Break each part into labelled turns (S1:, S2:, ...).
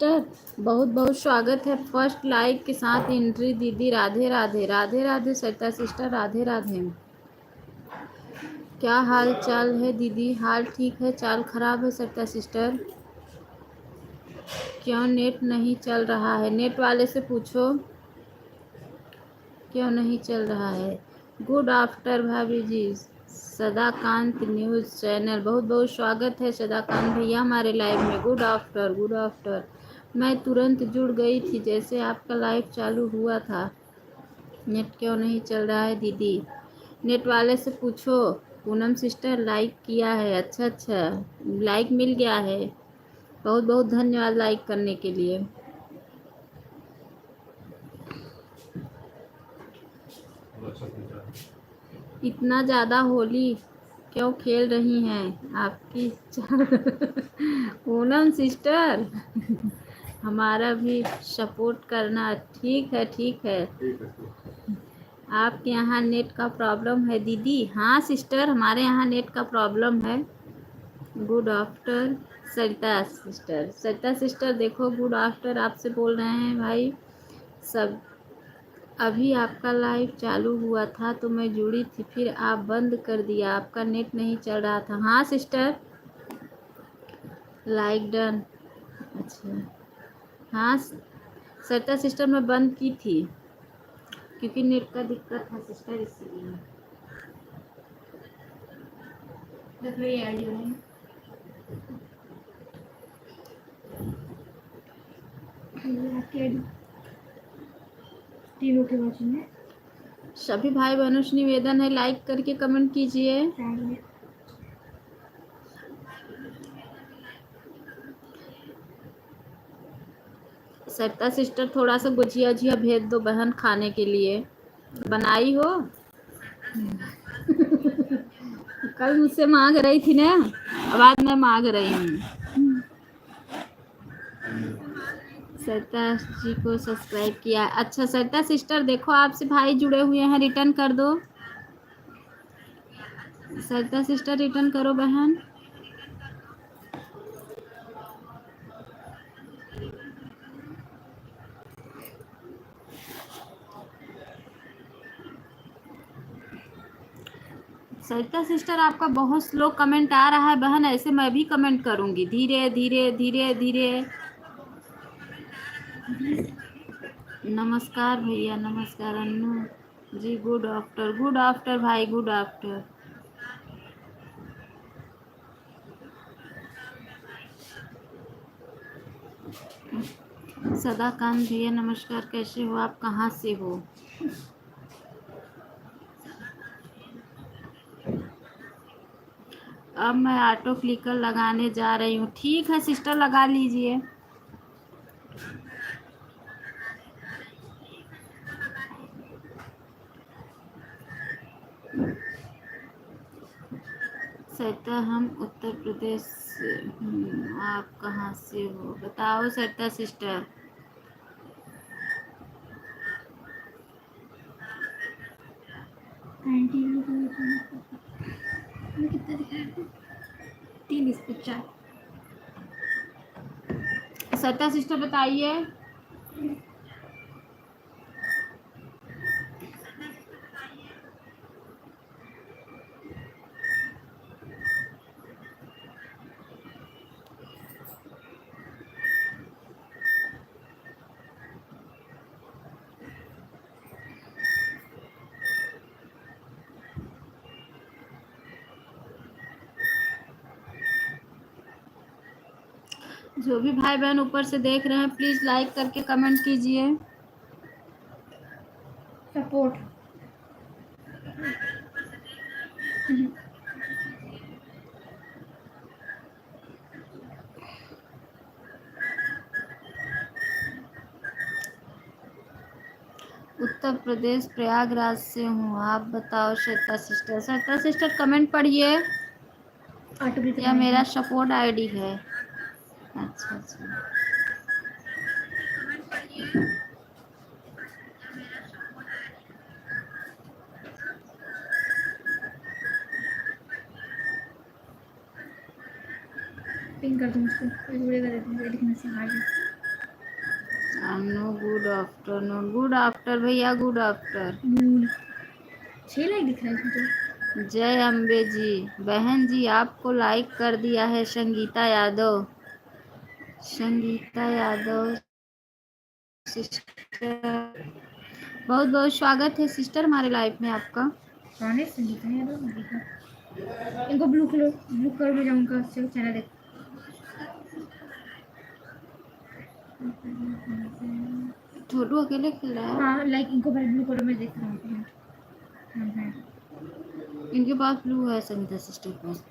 S1: Sister, बहुत बहुत स्वागत है फर्स्ट लाइक के साथ एंट्री। दीदी राधे राधे। राधे राधे सरिता सिस्टर, राधे राधे। क्या हाल चाल है दीदी? हाल ठीक है, चाल खराब है सरिता सिस्टर। क्यों नेट नहीं चल रहा है? नेट वाले से पूछो क्यों नहीं चल रहा है। गुड आफ्टर भाभी जी। सदाकांत न्यूज़ चैनल, बहुत बहुत स्वागत है सदाकांत भैया हमारे लाइव में। Good after, good after. मैं तुरंत जुड़ गई थी जैसे आपका लाइव चालू हुआ था। नेट क्यों नहीं चल रहा है दीदी? नेट वाले से पूछो। पूनम सिस्टर लाइक किया है, अच्छा अच्छा, लाइक मिल गया है। बहुत बहुत धन्यवाद लाइक करने के लिए। इतना ज़्यादा होली क्यों खेल रही हैं आपकी पूनम सिस्टर? हमारा भी सपोर्ट करना। ठीक है ठीक है। आपके यहाँ नेट का प्रॉब्लम है दीदी? हाँ सिस्टर, हमारे यहाँ नेट का प्रॉब्लम है। गुड आफ्टर सरिता सिस्टर। सरिता सिस्टर देखो, गुड आफ्टर आपसे बोल रहे हैं भाई सब। अभी आपका लाइव चालू हुआ था तो मैं जुड़ी थी, फिर आप बंद कर दिया, आपका नेट नहीं चल रहा था। हाँ सिस्टर, लाइक डन। अच्छा हाँ सरिता सिस्टर, मैं बंद की थी क्योंकि नेट का दिक्कत था सिस्टर, इसलिए। देख लो ये आईडिया है। तीनों के बाजू में सभी भाई बहनों से निवेदन है, लाइक करके कमेंट कीजिए। सरिता सिस्टर थोड़ा सा गुजिया उजिया भेज दो बहन खाने के लिए। बनाई हो? कल मुझसे मांग रही थी ना, अब आज मैं मांग रही हूँ। सरिता जी को सब्सक्राइब किया। अच्छा सरिता सिस्टर देखो, आपसे भाई जुड़े हुए हैं, रिटर्न कर दो। सरिता सिस्टर रिटर्न करो बहन। सरिता सिस्टर आपका बहुत स्लो कमेंट आ रहा है बहन, ऐसे मैं भी कमेंट करूंगी धीरे धीरे धीरे धीरे। नमस्कार भैया, नमस्कार अन्नू जी। गुड आफ्टर, गुड आफ्टर भाई, गुड आफ्टर। सदाकांत भैया नमस्कार, कैसे हो आप, कहाँ से हो? अब मैं ऑटो क्लिकर लगाने जा रही हूँ। ठीक है सिस्टर, लगा लीजिए। सरिता हम उत्तर प्रदेश से हूँ, आप कहाँ से हो बताओ सरिता सिस्टर। तीन इस पे चार। सरिता सिस्टर बताइए। जो भी भाई बहन ऊपर से देख रहे हैं प्लीज लाइक करके कमेंट कीजिए, सपोर्ट। उत्तर प्रदेश प्रयागराज से हूँ, आप बताओ सरिता सिस्टर। सरिता सिस्टर कमेंट पढ़िए, या मेरा सपोर्ट आईडी है। अच्छा अच्छा, पिन कर दूँ उसको, लिखने से आगे। Ramu good afternoon. Good after भैया, गुड आफ्टर।
S2: 6 लाइक दिख रहा है इसमें तो।
S1: जय अम्बे जी। बहन जी आपको लाइक कर दिया है संगीता यादव। संगीता यादव सिस्टर, बहुत बहुत स्वागत है सिस्टर हमारे लाइफ में आपका।
S2: कौन है संगीता यादव? इनको ब्लू कलर में जाऊंगा चैनल देख।
S1: छोटू अकेले खेल रहा है।
S2: हाँ लाइक इनको मैं ब्लू कलर में देख रहा हूँ।
S1: इनके पास ब्लू है संगीता सिस्टर के पास।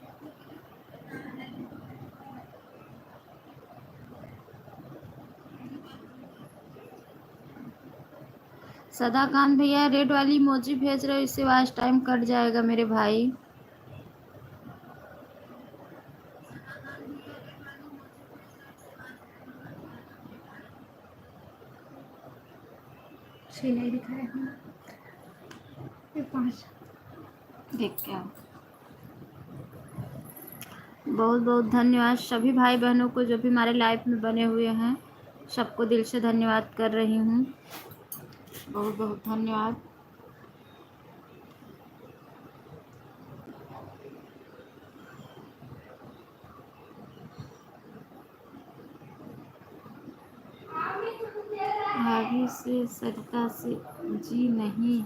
S1: सदाकांत भैया रेड वाली इमोजी भेज रहे हो, इससे वॉच टाइम कट जाएगा मेरे भाई।
S2: नहीं दिखाया है 5
S1: देख क्या। बहुत बहुत धन्यवाद सभी भाई बहनों को जो भी हमारे लाइफ में बने हुए हैं, सबको दिल से धन्यवाद कर रही हूँ। बहुत बहुत धन्यवाद। भाभी से सरिता से जी नहीं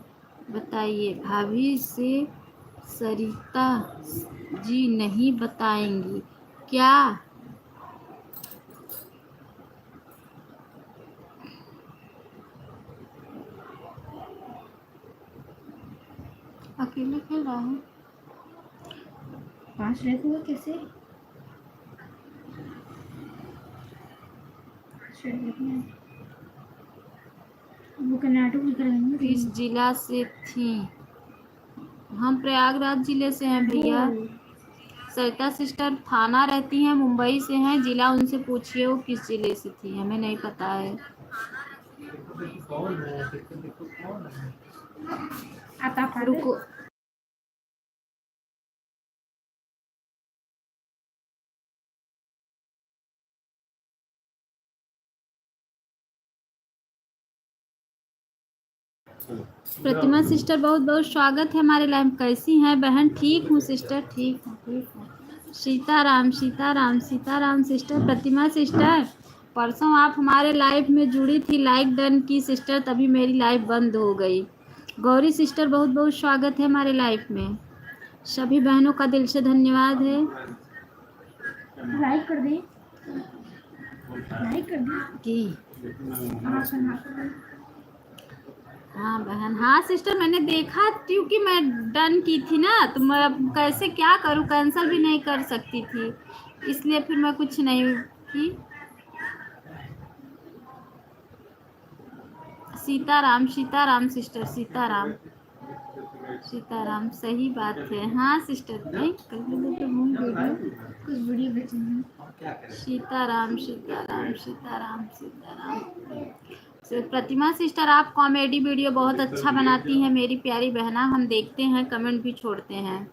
S1: बताइए। भाभी से सरिता जी नहीं बताएंगी क्या? अकेले खेल रहा है।
S2: 5 लाइक हुआ कैसे? वो कर्नाटक में करेंगे।
S1: किस जिला से थी? हम प्रयागराज जिले से हैं भैया। सरिता सिस्टर थाना रहती हैं, मुंबई से हैं। जिला उनसे पूछिए वो किस जिले से थी, हमें नहीं पता है। रुको प्रतिमा सिस्टर बहुत बहुत स्वागत है हमारे लाइव। कैसी हैं बहन? ठीक हूँ सिस्टर, ठीक हूँ ठीक हूँ। सीताराम सीताराम सीताराम सिस्टर। प्रतिमा सिस्टर परसों आप हमारे लाइव में जुड़ी थी, लाइक डन की सिस्टर, तभी मेरी लाइव बंद हो गई। गौरी सिस्टर बहुत बहुत स्वागत है हमारे लाइव में। सभी बहनों का दिल से धन्यवाद है।
S2: लाइक कर दी, लाइक कर दी
S1: कि हाँ बहन, हाँ सिस्टर मैंने देखा, क्योंकि मैं डन की थी ना, तो मैं अब कैसे क्या करूँ, कैंसिल भी नहीं कर सकती थी, इसलिए फिर मैं कुछ नहीं की। सीताराम सीताराम सिस्टर, सीताराम सीताराम, सही बात है। हाँ सिस्टर नहीं
S2: कुछ वीडियो भेजेंगे।
S1: सीताराम सीताराम सीताराम सीताराम। प्रतिमा सिस्टर आप कॉमेडी वीडियो बहुत अच्छा बनाती हैं मेरी प्यारी बहना, हम देखते हैं, कमेंट भी छोड़ते हैं।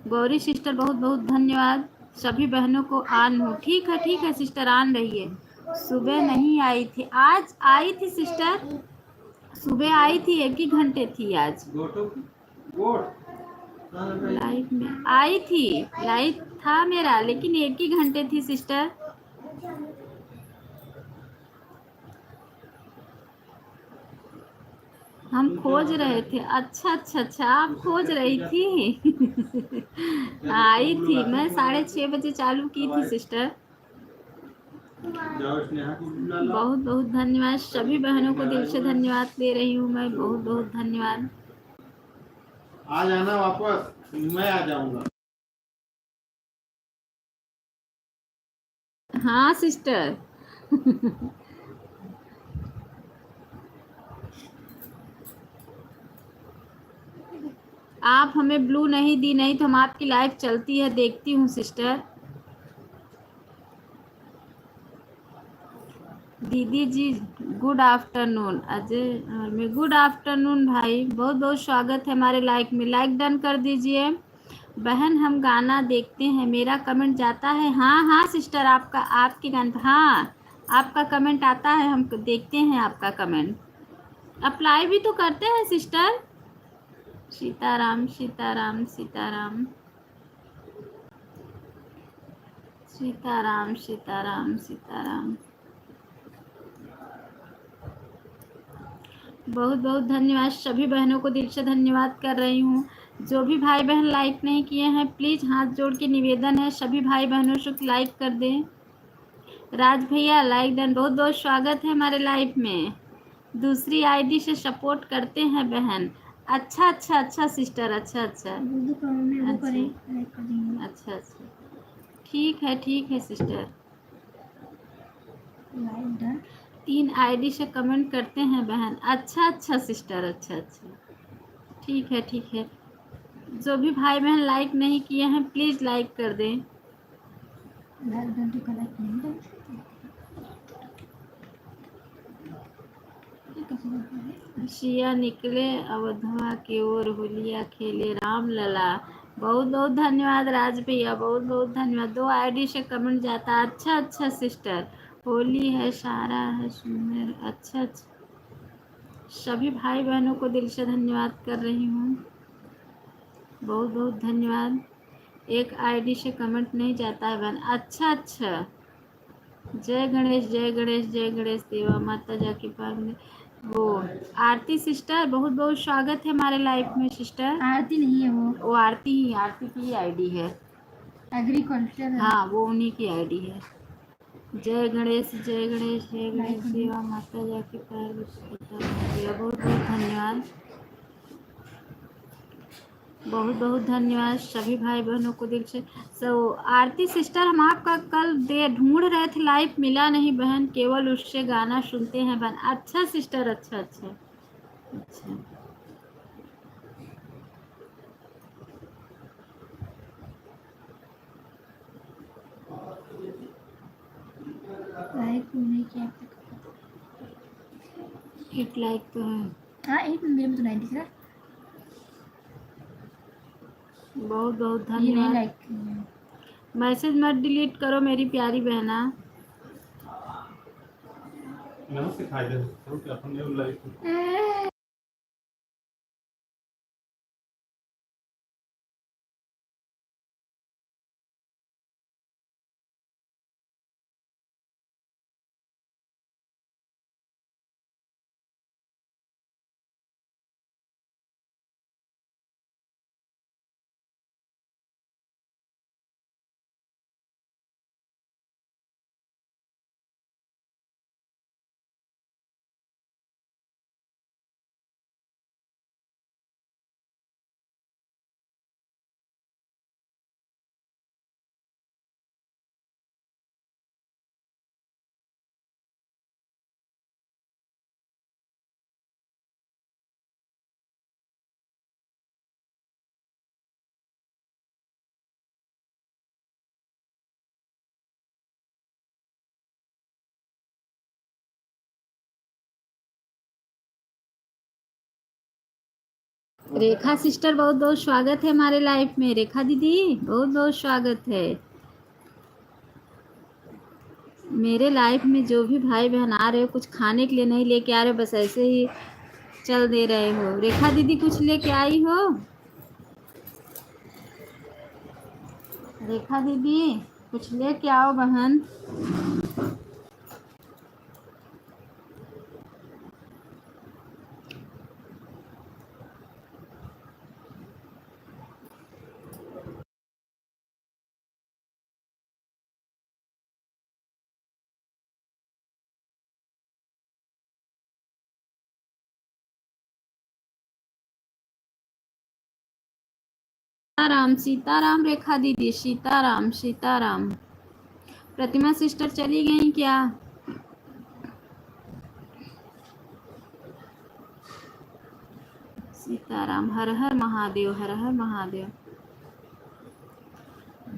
S1: गौरी सिस्टर बहुत बहुत धन्यवाद। सभी बहनों को आन हो। ठीक है सिस्टर, आन रहिए। सुबह नहीं आई थी, आज आई थी सिस्टर, सुबह आई थी, 1 ही घंटे थी आज लाइव में आई थी। लाइव था मेरा, लेकिन 1 ही घंटे थी सिस्टर। हम खोज रहे थे। अच्छा आप खोज रही थी। आई थी मैं 6:30 बजे चालू की थी सिस्टर। बहुत बहुत धन्यवाद सभी बहनों को दिल से धन्यवाद दे रही हूँ मैं। बहुत बहुत धन्यवाद।
S3: आ जाना वापस, मैं आ जाऊंगा।
S1: हाँ सिस्टर। आप हमें ब्लू नहीं दी, नहीं तो हम आपकी लाइव चलती है, देखती हूँ सिस्टर। दीदी जी गुड आफ्टरनून। अजय में गुड आफ्टरनून भाई, बहुत बहुत स्वागत है हमारे लाइक में। लाइक डन कर दीजिए बहन। हम गाना देखते हैं, मेरा कमेंट जाता है। हाँ सिस्टर, आपका आपके गाने, हाँ आपका कमेंट आता है, हम देखते हैं आपका कमेंट। अप्लाई भी तो करते हैं सिस्टर। सीताराम सीताराम सीताराम सीताराम सीताराम सीताराम। बहुत बहुत धन्यवाद, सभी बहनों को दिल से धन्यवाद कर रही हूँ। जो भी भाई बहन लाइक नहीं किए हैं, प्लीज़ हाथ जोड़ के निवेदन है सभी भाई बहनों से लाइक कर दें। राज भैया लाइक डन, बहुत बहुत स्वागत है हमारे लाइव में। दूसरी आईडी से सपोर्ट करते हैं बहन। अच्छा अच्छा अच्छा सिस्टर, अच्छा अच्छा
S2: बुद्धू कमेंट में वो
S1: अच्छा।
S2: करें, लाइक कर देंगे।
S1: अच्छा अच्छा, ठीक है सिस्टर।
S2: Like done.
S1: 3 आईडी से कमेंट करते हैं बहन। अच्छा अच्छा सिस्टर, अच्छा अच्छा, ठीक है। जो भी भाई बहन लाइक नहीं किए हैं, प्लीज़ लाइक कर दें।
S2: लाइक डन तो का लाइक नहीं डन। ये कैसे होता है?
S1: सिया निकले अवधवा की ओर, होलिया खेले राम लला। बहुत बहुत धन्यवाद राज भैया, बहुत बहुत धन्यवाद। 2 आईडी से कमेंट जाता है। अच्छा अच्छा सिस्टर, होली है, सारा है सुंदर। अच्छा अच्छा, सभी भाई बहनों को दिल से धन्यवाद कर रही हूँ, बहुत बहुत धन्यवाद। 1 आईडी से कमेंट नहीं जाता है बहन। अच्छा अच्छा, जय गणेश जय गणेश जय गणेश देवा माता जाके पार में। वो आरती सिस्टर, बहुत बहुत स्वागत है हमारे लाइफ में सिस्टर।
S2: आरती नहीं है वो
S1: आरती की आईडी है।
S2: एग्रीकल्चर है।
S1: हाँ, वो उन्हीं की आईडी है। जय गणेश जय गणेश जय गणेश
S2: लाइक करिए।
S1: देवा माता जाके पार में। बहुत बहुत धन्यवाद, बहुत बहुत धन्यवाद सभी भाई बहनों को दिल से। आरती सिस्टर, हम आपका कल दे ढूंढ रहे थे, लाइव मिला नहीं बहन, केवल उससे गाना सुनते हैं बहन। अच्छा सिस्टर, अच्छा अच्छा अच्छा।
S2: लाइक क्यों नहीं किया अब तक?
S1: 8 लाइक तो है।
S2: हाँ, एक मेरे में तो नहीं दिख रहा।
S1: बहुत बहुत
S2: ये नहीं
S1: धन्यवाद।
S2: लाइक किया।
S1: मैसेज मत डिलीट करो मेरी प्यारी बहना।
S3: नमस्ते खाई दे तो क्या अपन ने लाइक
S1: रेखा सिस्टर, बहुत बहुत स्वागत है हमारे लाइफ में। रेखा दीदी, बहुत बहुत स्वागत है। मेरे लाइफ में जो भी भाई बहन आ रहे हो, कुछ खाने के लिए नहीं लेके आ रहे हो, बस ऐसे ही चल दे रहे हो। रेखा दीदी, कुछ लेके आई हो? रेखा दीदी, कुछ लेके आओ बहन। सीताराम सीताराम रेखा दीदी, सीताराम सीताराम। प्रतिमा सिस्टर चली गई क्या? सीताराम, हर हर महादेव, हर हर महादेव,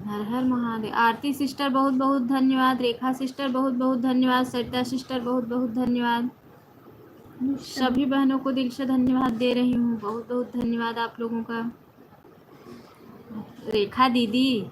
S1: हर हर महादेव। आरती सिस्टर, बहुत बहुत धन्यवाद। रेखा सिस्टर, बहुत बहुत धन्यवाद। सरिता सिस्टर, बहुत बहुत धन्यवाद। सभी बहनों को दिल से धन्यवाद दे रही हूँ, बहुत बहुत धन्यवाद आप लोगों का। रेखा दीदी,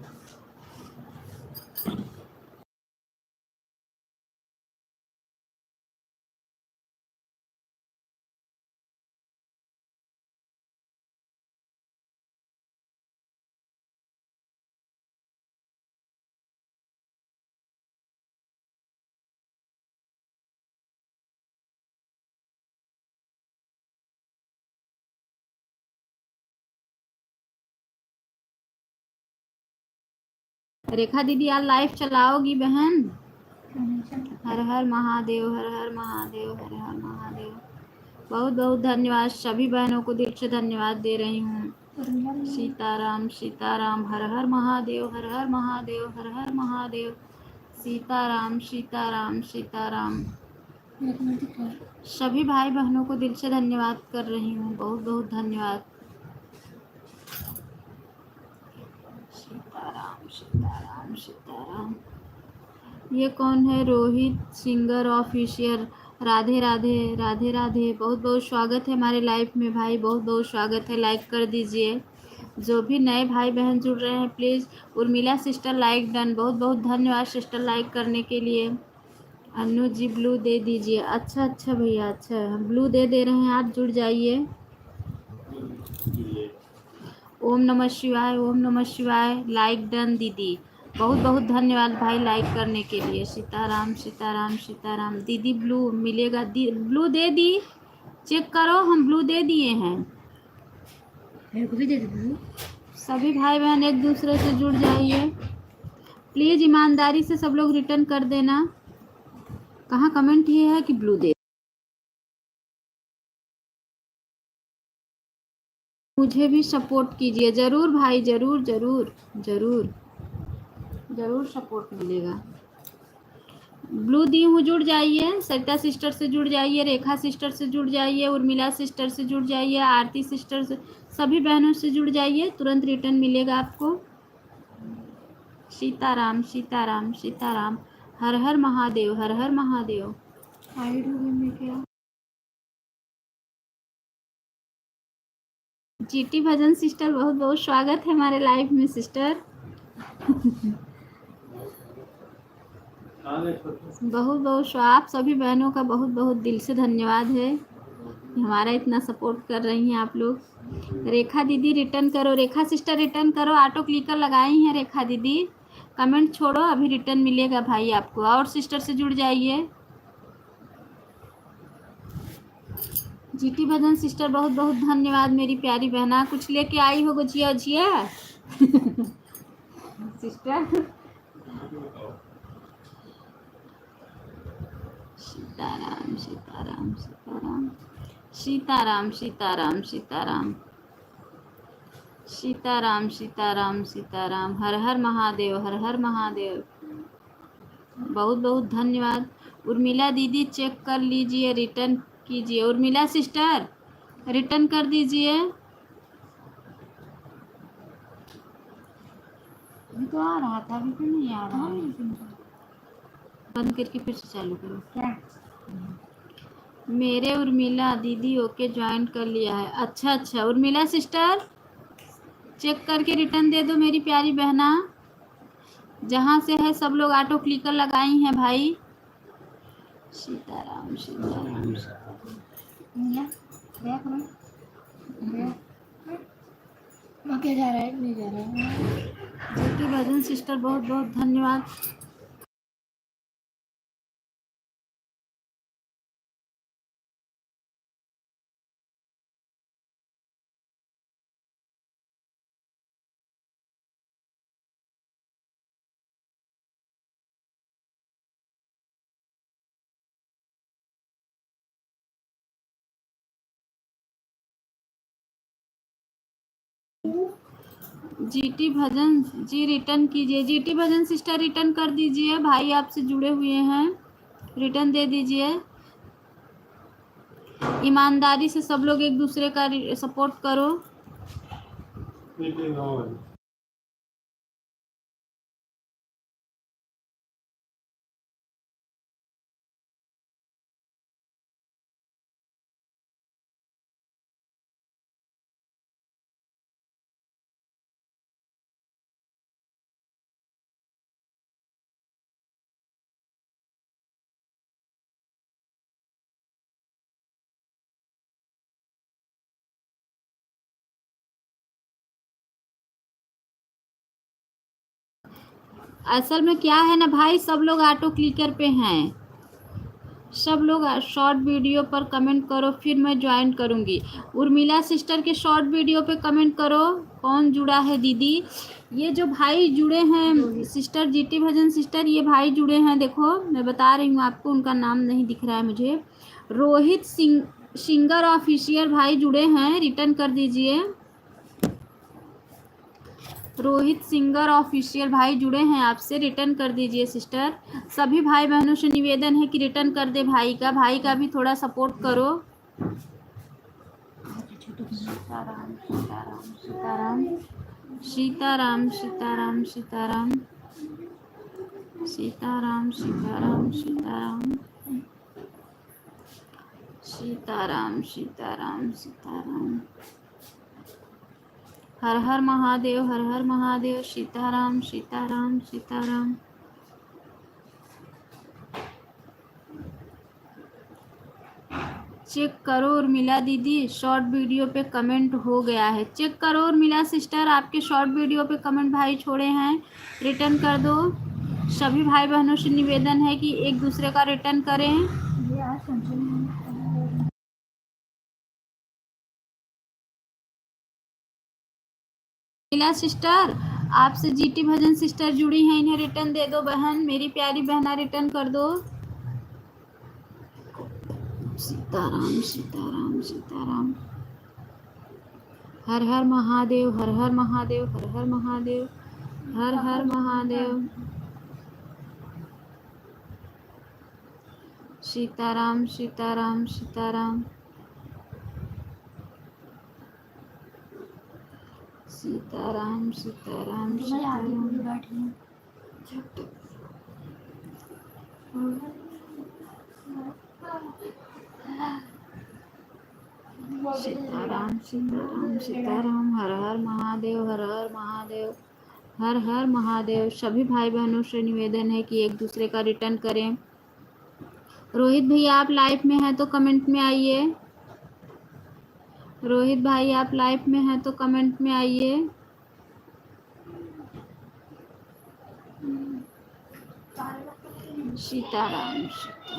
S1: रेखा दीदी आज लाइव चलाओगी बहन?
S2: हमेशा
S1: हर हर महादेव, हर हर महादेव, हर हर महादेव। बहुत बहुत धन्यवाद, सभी बहनों को दिल से धन्यवाद दे रही हूँ।
S2: उर्मिला भी
S1: सीताराम सीताराम, हर हर महादेव, हर हर महादेव, हर हर महादेव। सीताराम सीताराम सीताराम।
S2: मेरे को नहीं दिख रहा है।
S1: सभी भाई बहनों को दिल से धन्यवाद कर रही हूँ, बहुत बहुत धन्यवाद। सीताराम सीताराम सीताराम। ये कौन है? Rohit singer official. राधे राधे, राधे राधे। बहुत बहुत स्वागत है हमारे लाइव में भाई, बहुत बहुत स्वागत है। लाइक कर दीजिए। जो भी नए भाई बहन जुड़ रहे हैं please. Urmila sister like done, बहुत बहुत धन्यवाद सिस्टर लाइक करने के लिए। अनु जी ब्लू दे दीजिए। अच्छा अच्छा भैया, अच्छा हम ब्लू दे दे रहे हैं, आप जुड़ जाइए। ओम नमः शिवाय, ओम नमः शिवाय। लाइक डन दीदी, बहुत बहुत धन्यवाद भाई लाइक करने के लिए। सीताराम सीताराम सीताराम। दीदी ब्लू मिलेगा? ब्लू दे दी, चेक करो, हम ब्लू दे दिए हैं।
S2: मेरे को भी दे दो।
S1: सभी भाई बहन एक दूसरे से जुड़ जाइए प्लीज़। ईमानदारी से सब लोग रिटर्न कर देना। कहाँ कमेंट ये है कि ब्लू दे? मुझे भी सपोर्ट कीजिए ज़रूर भाई, ज़रूर ज़रूर ज़रूर ज़रूर सपोर्ट मिलेगा। ब्लू दी हूँ, जुड़ जाइए। सरिता सिस्टर से जुड़ जाइए, रेखा सिस्टर से जुड़ जाइए, उर्मिला सिस्टर से जुड़ जाइए, आरती सिस्टर से, सभी बहनों से जुड़ जाइए, तुरंत रिटर्न मिलेगा आपको। सीताराम सीताराम सीताराम। हर हर महादेव, हर हर महादेव। हाइड हो गई मैं क्या? जीटी भजन सिस्टर, बहुत बहुत स्वागत है हमारे लाइव में सिस्टर। बहुत बहुत आप सभी बहनों का बहुत बहुत दिल से धन्यवाद है, हमारा इतना सपोर्ट कर रही हैं आप लोग। रेखा दीदी रिटर्न करो, रेखा सिस्टर रिटर्न करो, ऑटो क्लिकर लगाई हैं रेखा दीदी। कमेंट छोड़ो, अभी रिटर्न मिलेगा भाई आपको। और सिस्टर से जुड़ जाइए। जीटी भजन सिस्टर, बहुत बहुत धन्यवाद मेरी प्यारी बहना। कुछ लेके आई हो गुजिया जिया सिस्टर। सीताराम सीताराम सीताराम सीताराम सीताराम सीताराम सीताराम सीताराम सीताराम। हर हर महादेव, हर हर महादेव। बहुत बहुत धन्यवाद। उर्मिला दीदी चेक कर लीजिए, रिटर्न कीजिए। उर्मिला सिस्टर रिटर्न कर दीजिए। अभी तो आ रहा था, अभी तो नहीं आ रहा है। बंद करके फिर से चालू करो।
S2: क्या?
S1: मेरे उर्मिला दीदी ओके ज्वाइन कर लिया है। अच्छा अच्छा उर्मिला सिस्टर चेक करके रिटर्न दे दो मेरी प्यारी बहना। जहाँ से है सब लोग ऑटो क्लिकर लगाई हैं भाई। सीताराम सीताराम।
S2: मिला? गया करो। गया? वहाँ क्या जा रहा है? नहीं जा रहा है।
S1: जीटी भजन सिस्टर, बहुत बहुत धन्यवाद। जीटी भजन जी रिटर्न कीजिए। जीटी भजन सिस्टर रिटर्न कर दीजिए, भाई आपसे जुड़े हुए हैं, रिटर्न दे दीजिए। ईमानदारी से सब लोग एक दूसरे का सपोर्ट करो। असल में क्या है ना भाई, सब लोग ऑटो क्लिकर पे हैं, सब लोग शॉर्ट वीडियो पर कमेंट करो, फिर मैं ज्वाइन करूँगी। उर्मिला सिस्टर के शॉर्ट वीडियो पे कमेंट करो। कौन जुड़ा है दीदी? ये जो भाई जुड़े हैं सिस्टर, जीटी भजन सिस्टर, ये भाई जुड़े हैं, देखो मैं बता रही हूँ आपको, उनका नाम नहीं दिख रहा है मुझे। रोहित सिंह सिंगर ऑफिशियल भाई जुड़े हैं, रिटर्न कर दीजिए। रोहित सिंगर ऑफिशियल भाई जुड़े हैं आपसे, रिटर्न कर दीजिए सिस्टर। सभी भाई बहनों से निवेदन है कि रिटर्न कर दे भाई का भी थोड़ा सपोर्ट करो। सीताराम सीताराम सीताराम सीताराम सीताराम सीताराम सीताराम सीताराम सीताराम सीताराम सीताराम सीताराम। हर हर महादेव, हर हर महादेव। सीताराम सीताराम सीताराम। चेक करो उर्मिला दीदी, शॉर्ट वीडियो पे कमेंट हो गया है। चेक करो उर्मिला सिस्टर, आपके शॉर्ट वीडियो पे कमेंट भाई छोड़े हैं, रिटर्न कर दो। सभी भाई बहनों से निवेदन है कि एक दूसरे का रिटर्न करें।
S2: ये आज कंटिन्यू
S1: उर्मिला सिस्टर, आपसे जीटी भजन सिस्टर जुड़ी हैं, इन्हें रिटर्न दे दो बहन, मेरी प्यारी बहना रिटर्न कर दो। सीताराम सीताराम सीताराम। हर हर महादेव, हर हर महादेव, हर हर महादेव, हर हर महादेव। सीताराम सीताराम सीताराम सीताराम सीताराम सीताराम।
S2: बैठी हूँ।
S1: सीताराम सीताराम सीताराम। हर हर महादेव, हर हर महादेव, हर हर महादेव। सभी भाई बहनों से निवेदन है कि एक दूसरे का रिटर्न करें। रोहित भैया आप लाइव में हैं तो कमेंट में आइए। रोहित भाई आप लाइव में हैं तो कमेंट में आइए। सीताराम सीताराम।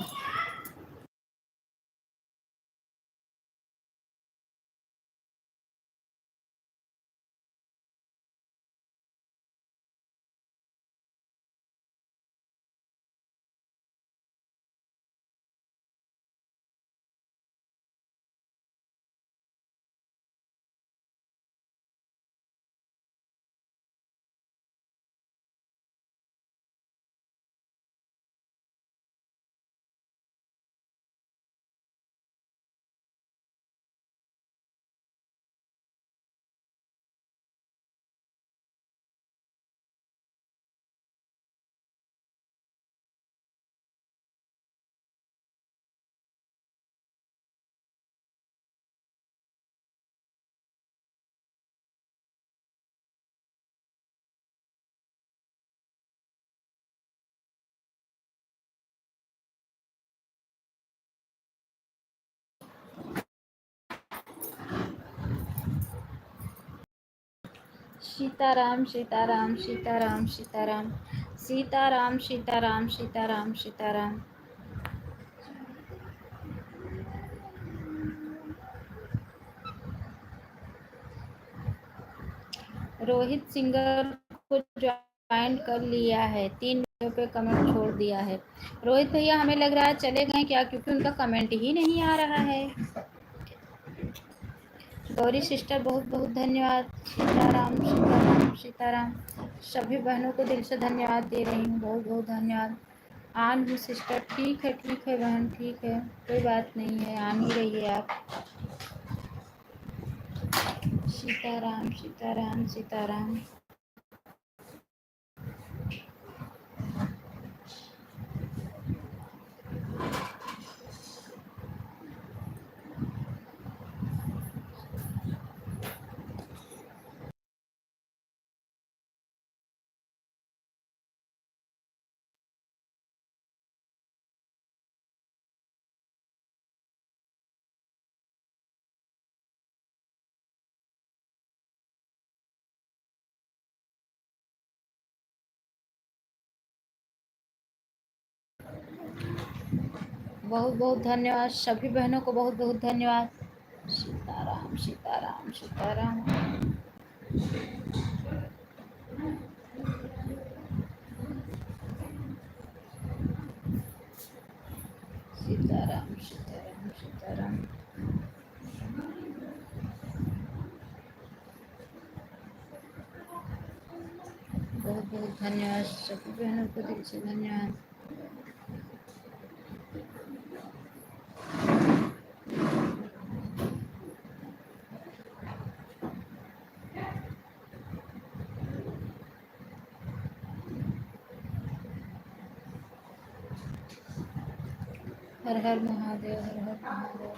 S1: सीताराम सीताराम सीताराम सीताराम सीताराम सीताराम सीताराम सीताराम। रोहित सिंगर को ज्वाइन कर लिया है, 3 वीडियो पे कमेंट छोड़ दिया है। रोहित भैया हमें लग रहा है चले गए क्या, क्योंकि उनका कमेंट ही नहीं आ रहा है। गौरी सिस्टर बहुत बहुत धन्यवाद। सीताराम सीताराम सीताराम। सभी बहनों को दिल से धन्यवाद दे रही हूँ, बहुत बहुत धन्यवाद। आन भी सिस्टर, ठीक है बहन, ठीक है, कोई बात नहीं है, आन ही रहिए आप। सीताराम सीताराम सीताराम। बहुत बहुत धन्यवाद, सभी बहनों को बहुत बहुत धन्यवाद। सीताराम सीताराम सीताराम। सीताराम सीताराम सीताराम। बहुत बहुत धन्यवाद, सभी बहनों को दिल से धन्यवाद। हर हर महादेव, हर हर महादेव।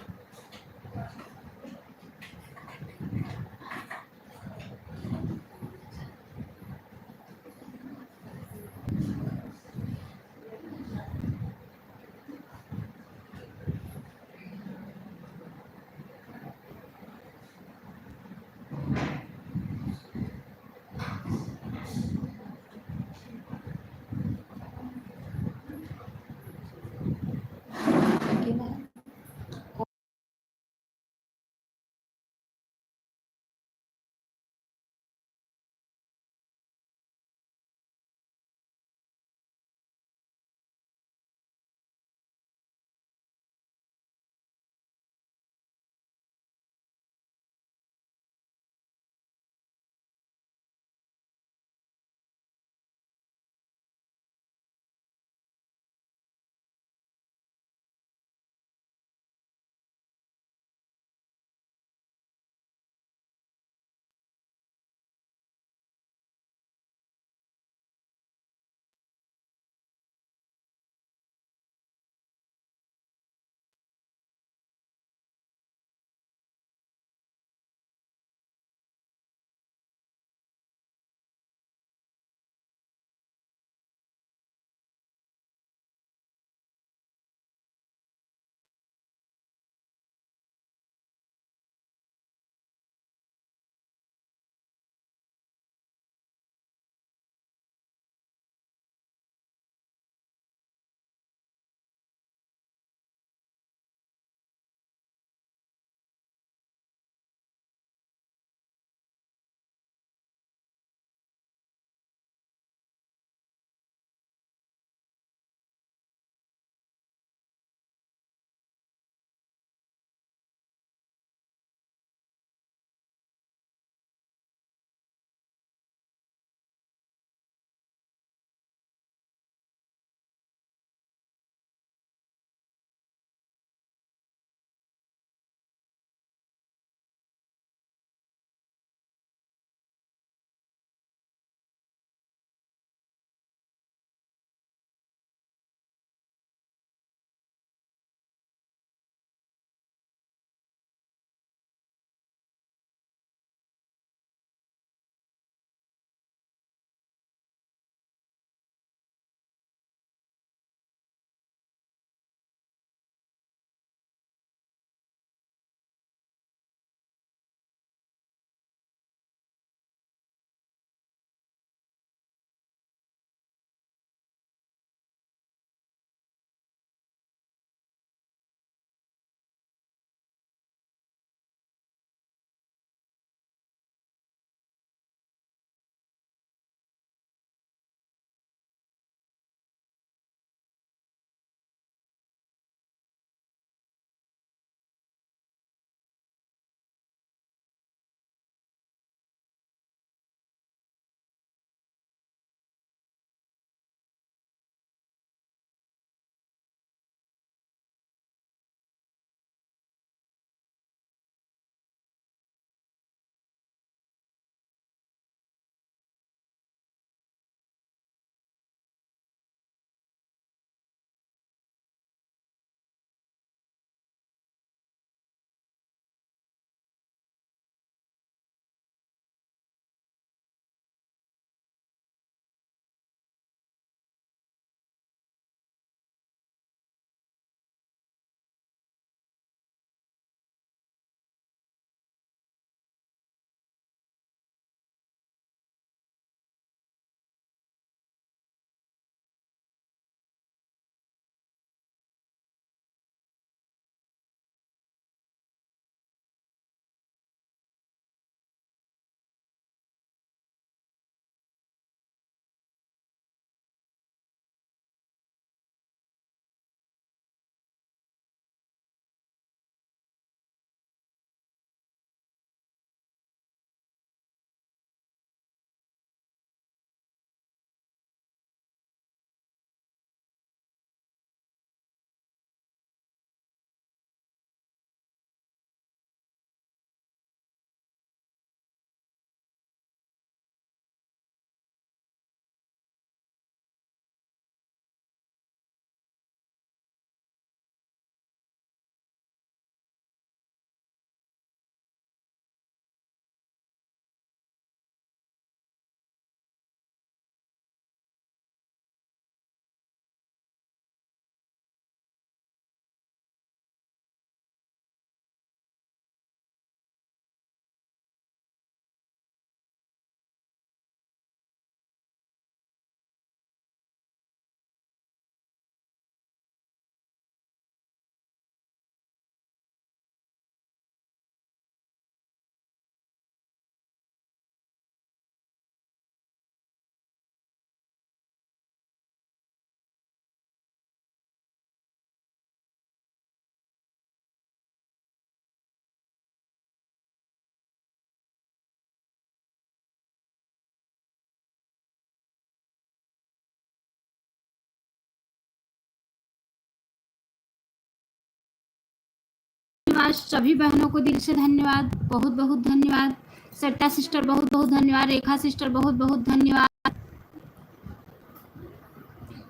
S1: सभी बहनों को दिल से धन्यवाद, बहुत बहुत धन्यवाद। सट्टा सिस्टर बहुत बहुत धन्यवाद। रेखा सिस्टर बहुत बहुत धन्यवाद।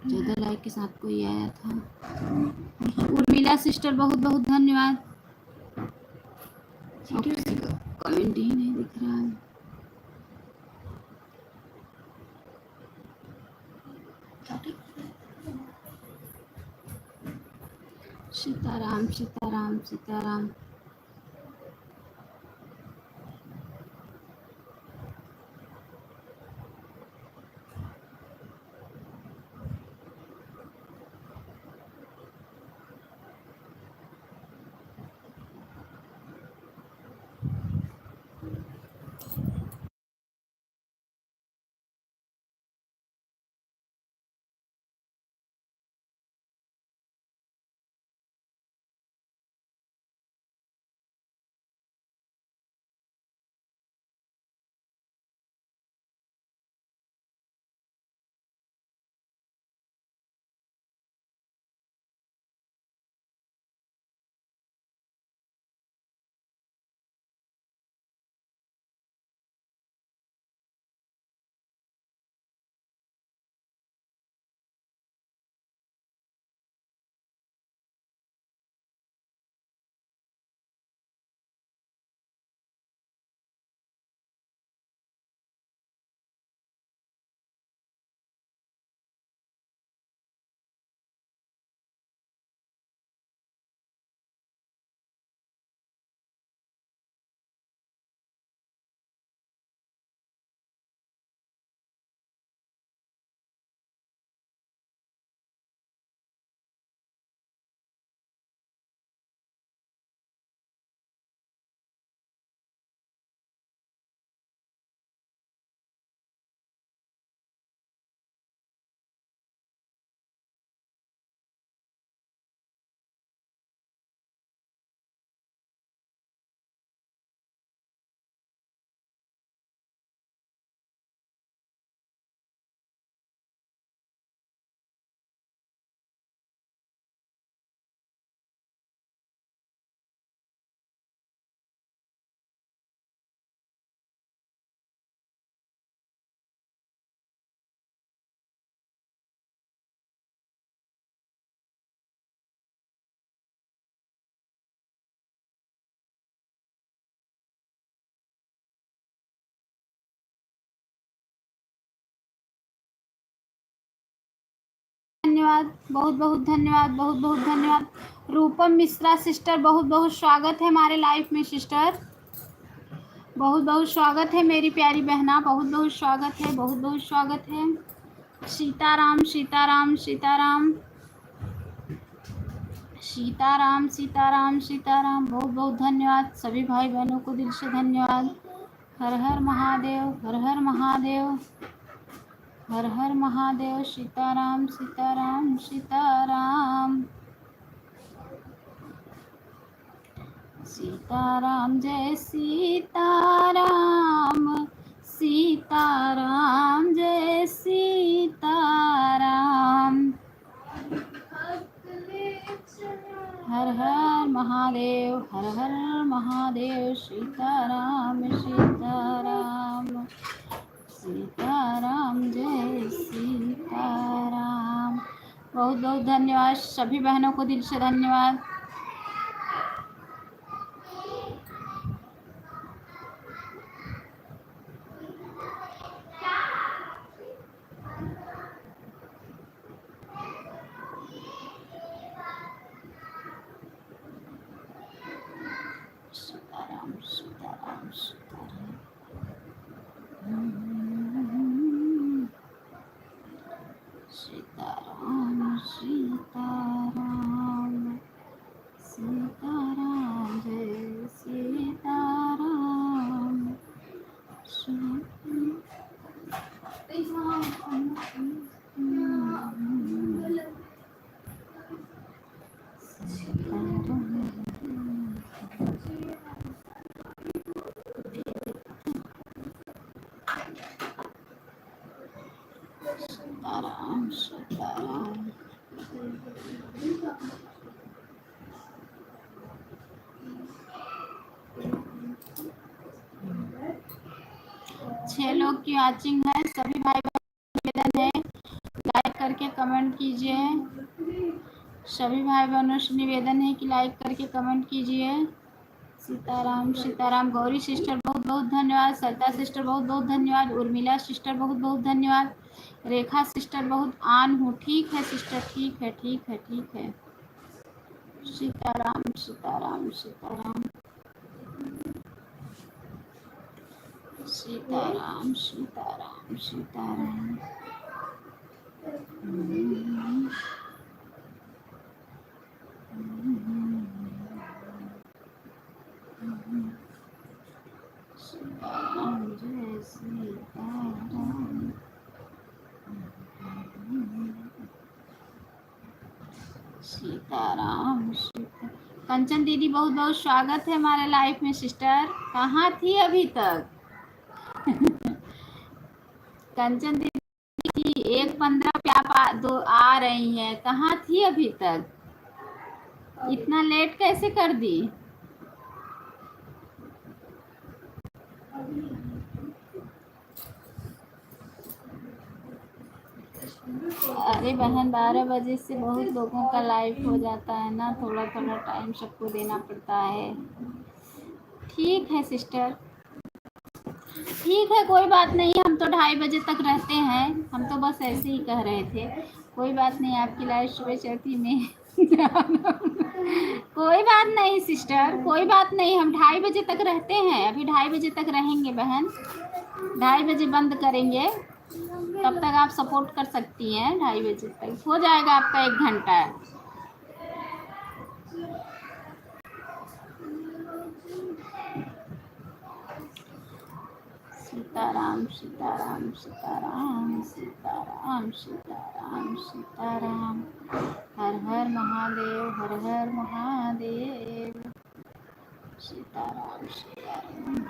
S1: 14 लाइक के साथ कोई आया था। उर्मिला सिस्टर बहुत बहुत धन्यवाद। किसी का कमेंट ही नहीं दिख रहा है। सीताराम सीताराम सीताराम। धन्यवाद, बहुत बहुत धन्यवाद, बहुत बहुत धन्यवाद। रूपम मिश्रा सिस्टर बहुत बहुत स्वागत है हमारे लाइफ में सिस्टर। बहुत बहुत स्वागत है मेरी प्यारी बहना, बहुत बहुत स्वागत है, बहुत बहुत स्वागत है। सीताराम सीताराम सीताराम सीताराम सीताराम सीताराम। बहुत बहुत धन्यवाद सभी भाई बहनों को दिल से धन्यवाद। हर हर महादेव, हर हर महादेव, हर हर महादेव। सीताराम सीताराम सीताराम सीताराम जय सीताराम, सीताराम जय सीताराम। हर हर महादेव, हर हर महादेव। सीताराम सीताराम सीताराम जय सीताराम। बहुत बहुत धन्यवाद सभी बहनों को दिल से धन्यवाद। सीताराम सीताराम सीताराम। सीताराम सीताराम सीताराम जय सीताराम। सीताराम सीताराम। 6 लोग की वॉचिंग है। सभी भाई बहनों से निवेदन है लाइक करके कमेंट कीजिए। सभी भाई बहनों से निवेदन है कि लाइक करके कमेंट कीजिए। सीताराम सीताराम। गौरी सिस्टर बहुत बहुत धन्यवाद। सरिता सिस्टर बहुत बहुत धन्यवाद। उर्मिला सिस्टर बहुत बहुत धन्यवाद। रेखा सिस्टर बहुत ऑन हूँ। ठीक है सिस्टर, ठीक है ठीक है ठीक है। सीताराम सीताराम सीताराम सीताराम सीताराम सीताराम। सीताराम जय सीताराम। सीताराम सीता। कंचन दीदी बहुत बहुत स्वागत है हमारे लाइफ में। सिस्टर कहाँ थी अभी तक? कंचन दीदी 1:15 पे आप आ रही हैं, कहाँ थी अभी तक? इतना लेट कैसे कर दी? अरे बहन 12 बजे से बहुत लोगों का लाइव हो जाता है ना, थोड़ा थोड़ा टाइम सबको देना पड़ता है। ठीक है सिस्टर, ठीक है कोई बात नहीं। हम तो 2:30 बजे तक रहते हैं। हम तो बस ऐसे ही कह रहे थे। कोई बात नहीं, आपकी लाइव सुबह चलती नहीं। कोई बात नहीं सिस्टर, कोई बात नहीं। हम 2:30 बजे तक रहते हैं। अभी 2:30 बजे तक रहेंगे बहन। 2:30 बजे बंद करेंगे, तब तक आप सपोर्ट कर सकती हैं। 2:30 बजे तक हो जाएगा आपका 1 घंटा। सीताराम सीताराम सीताराम सीताराम सीताराम सीताराम। हर हर महादेव, हर हर महादेव। सीताराम सीताराम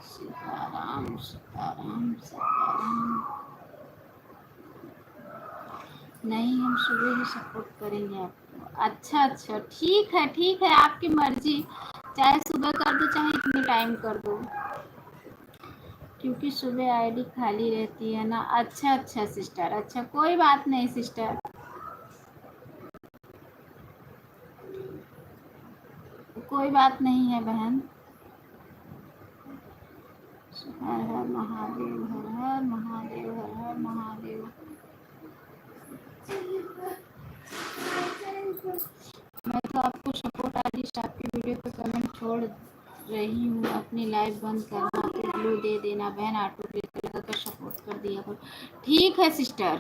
S1: सीताराम सीताराम सीताराम। नहीं, हम सुबह ही सपोर्ट करेंगे आपको। अच्छा अच्छा ठीक है ठीक है, आपकी मर्जी। चाहे सुबह कर दो चाहे इतने टाइम कर दो, क्योंकि सुबह आईडी खाली रहती है ना। अच्छा अच्छा सिस्टर, अच्छा कोई बात नहीं सिस्टर, कोई बात नहीं है बहन। हर हर महादेव, हर हर महादेव, हर हर महादेव। मैं तो आपको सपोर्ट आर्टिस्ट आपकी वीडियो पे कमेंट छोड़ रही हूँ। अपनी लाइव बंद करना तो ब्लू दे देना बहन। ऑटो क्लिक कर सपोर्ट कर दिया करो। ठीक है सिस्टर,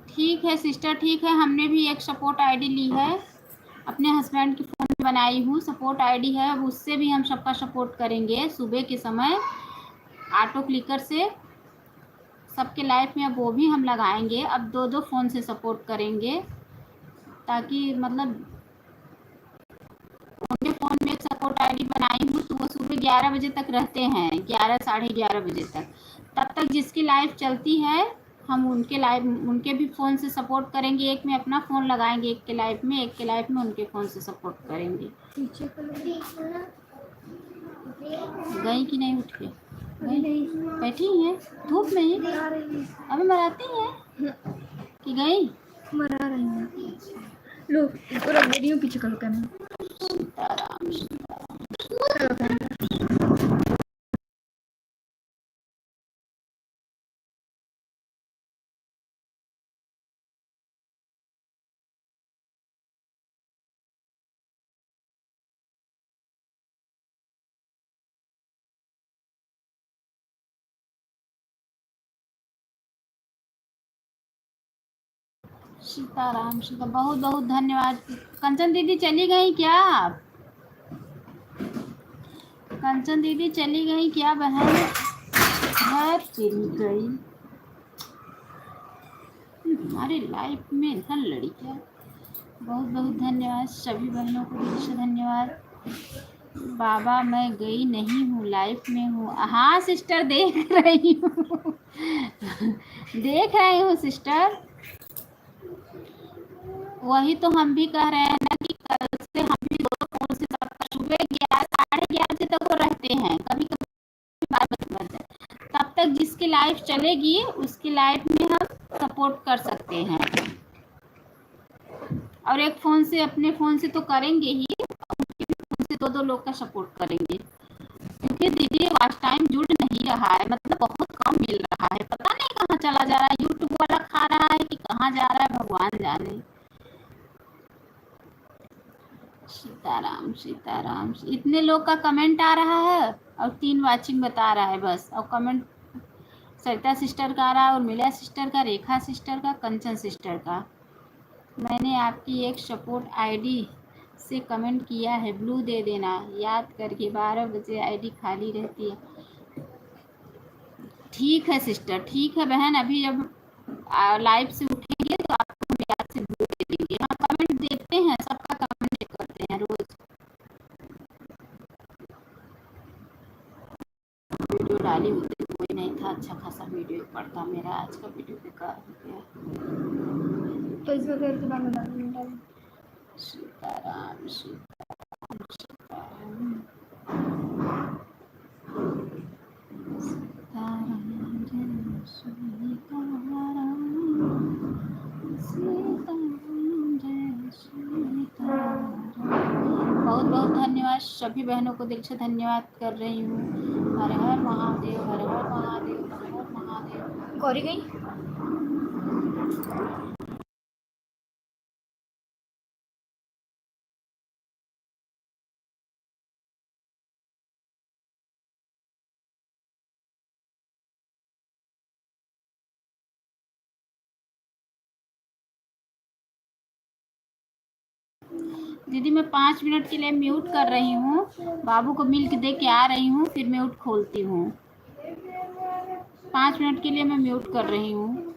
S1: ठीक है सिस्टर, ठीक है। हमने भी एक सपोर्ट आईडी ली है, अपने हस्बैंड की फ़ोन में बनाई हूँ सपोर्ट आईडी है। अब उससे भी हम सबका सपोर्ट करेंगे सुबह के समय ऑटो क्लिकर से। सबके लाइफ में अब वो भी हम लगाएंगे। अब 2-2 फ़ोन से सपोर्ट करेंगे, ताकि मतलब उनके फ़ोन में एक सपोर्ट आईडी बनाई हूँ तो वो सुबह 11 बजे तक रहते हैं, 11 साढ़े 11 बजे तक। तब तक जिसकी लाइव चलती है हम उनके भी फ़ोन से सपोर्ट करेंगे। एक में अपना फ़ोन लगाएंगे एक के लाइव में, एक के लाइव में उनके फ़ोन से सपोर्ट करेंगे। गई कि नहीं उठ के? बैठी हैं धूप में ही, अभी मराती हैं कि गई?
S2: मरा रही हैं लोग। पूरा वीडियो पीछे करो कैमरा।
S1: सीताराम सीताराम। सीताराम सीता। बहुत बहुत धन्यवाद। कंचन दीदी चली गई क्या आप? कंचन दीदी चली गई क्या बहन? घर चली गई। हमारे लाइफ में धन लड़ी क्या। बहुत बहुत धन्यवाद सभी बहनों को, दिल से धन्यवाद। बाबा मैं गई नहीं हूँ, लाइफ में हूँ। हाँ सिस्टर देख रही हूँ। देख रही हूँ सिस्टर। वही तो हम भी कह रहे हैं ना कि कल से हम भी 2 फ़ोन से सबका सुबह 11 लाइव चलेगी उसकी लाइव में हम सपोर्ट कर सकते हैं। और एक फ़ोन से, अपने फ़ोन से तो करेंगे ही, उनके भी फ़ोन से 2-2 लोग का सपोर्ट करेंगे। क्योंकि दीदी वॉच टाइम जुड़ नहीं रहा है, मतलब बहुत कम मिल रहा है, पता नहीं कहाँ चला जा रहा है, यूट्यूब वाला खा रहा है कि कहाँ जा रहा है, भगवान जाने। सीताराम सीताराम। इतने लोग का कमेंट आ रहा है और 3 वाचिंग बता रहा है बस। और कमेंट सरिता सिस्टर का आ रहा है, और मिला सिस्टर का, रेखा सिस्टर का, कंचन सिस्टर का। मैंने आपकी एक सपोर्ट आईडी से कमेंट किया है, ब्लू दे देना याद करके, 12 बजे आईडी खाली रहती है। ठीक है सिस्टर, ठीक है बहन, अभी जब लाइव से उठेंगे तो आपको हम याद से ब्लू दे देंगे। हाँ, कमेंट देखते हैं, सबका कमेंट चेक करते हैं रोज। वीडियो डाली होती तो कोई नहीं था, अच्छा खासा वीडियो पड़ता, मेरा आज का वीडियो बेकार हो गया।
S2: तो इसमें फिर के बाद बना दूंगा।
S1: सीताराम सीताराम सीताराम सीताराम जय सीताराम सीताराम जय सीताराम। बहुत बहुत धन्यवाद, सभी बहनों को दिल से धन्यवाद कर रही हूँ। हर हर महादेव, हर हर महादेव, हर हर महादेव।
S2: गौरी गई।
S1: दीदी मैं 5 मिनट के लिए म्यूट कर रही हूँ, बाबू को मिल्क दे के आ रही हूँ, फिर म्यूट खोलती हूँ। 5 मिनट के लिए मैं म्यूट कर रही हूँ।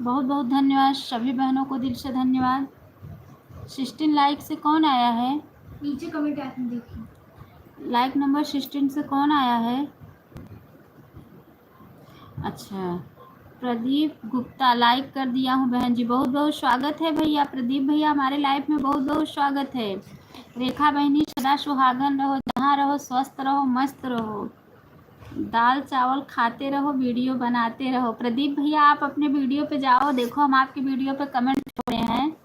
S1: बहुत बहुत धन्यवाद सभी बहनों को, दिल से धन्यवाद। 16 लाइक से कौन आया है?
S2: नीचे कमेंट ऐप में देखिए।
S1: लाइक नंबर 16 से कौन आया है? अच्छा, प्रदीप गुप्ता लाइक कर दिया हूँ बहन जी, बहुत बहुत स्वागत है भैया। प्रदीप भैया हमारे लाइफ में बहुत बहुत स्वागत है। रेखा बहनी सदा सुहागन रहो, जहाँ रहो स्वस्थ रहो, मस्त रहो, दाल चावल खाते रहो, वीडियो बनाते रहो। प्रदीप भैया आप अपने वीडियो पे जाओ, देखो हम आपके वीडियो पे कमेंट छोड़े हैं।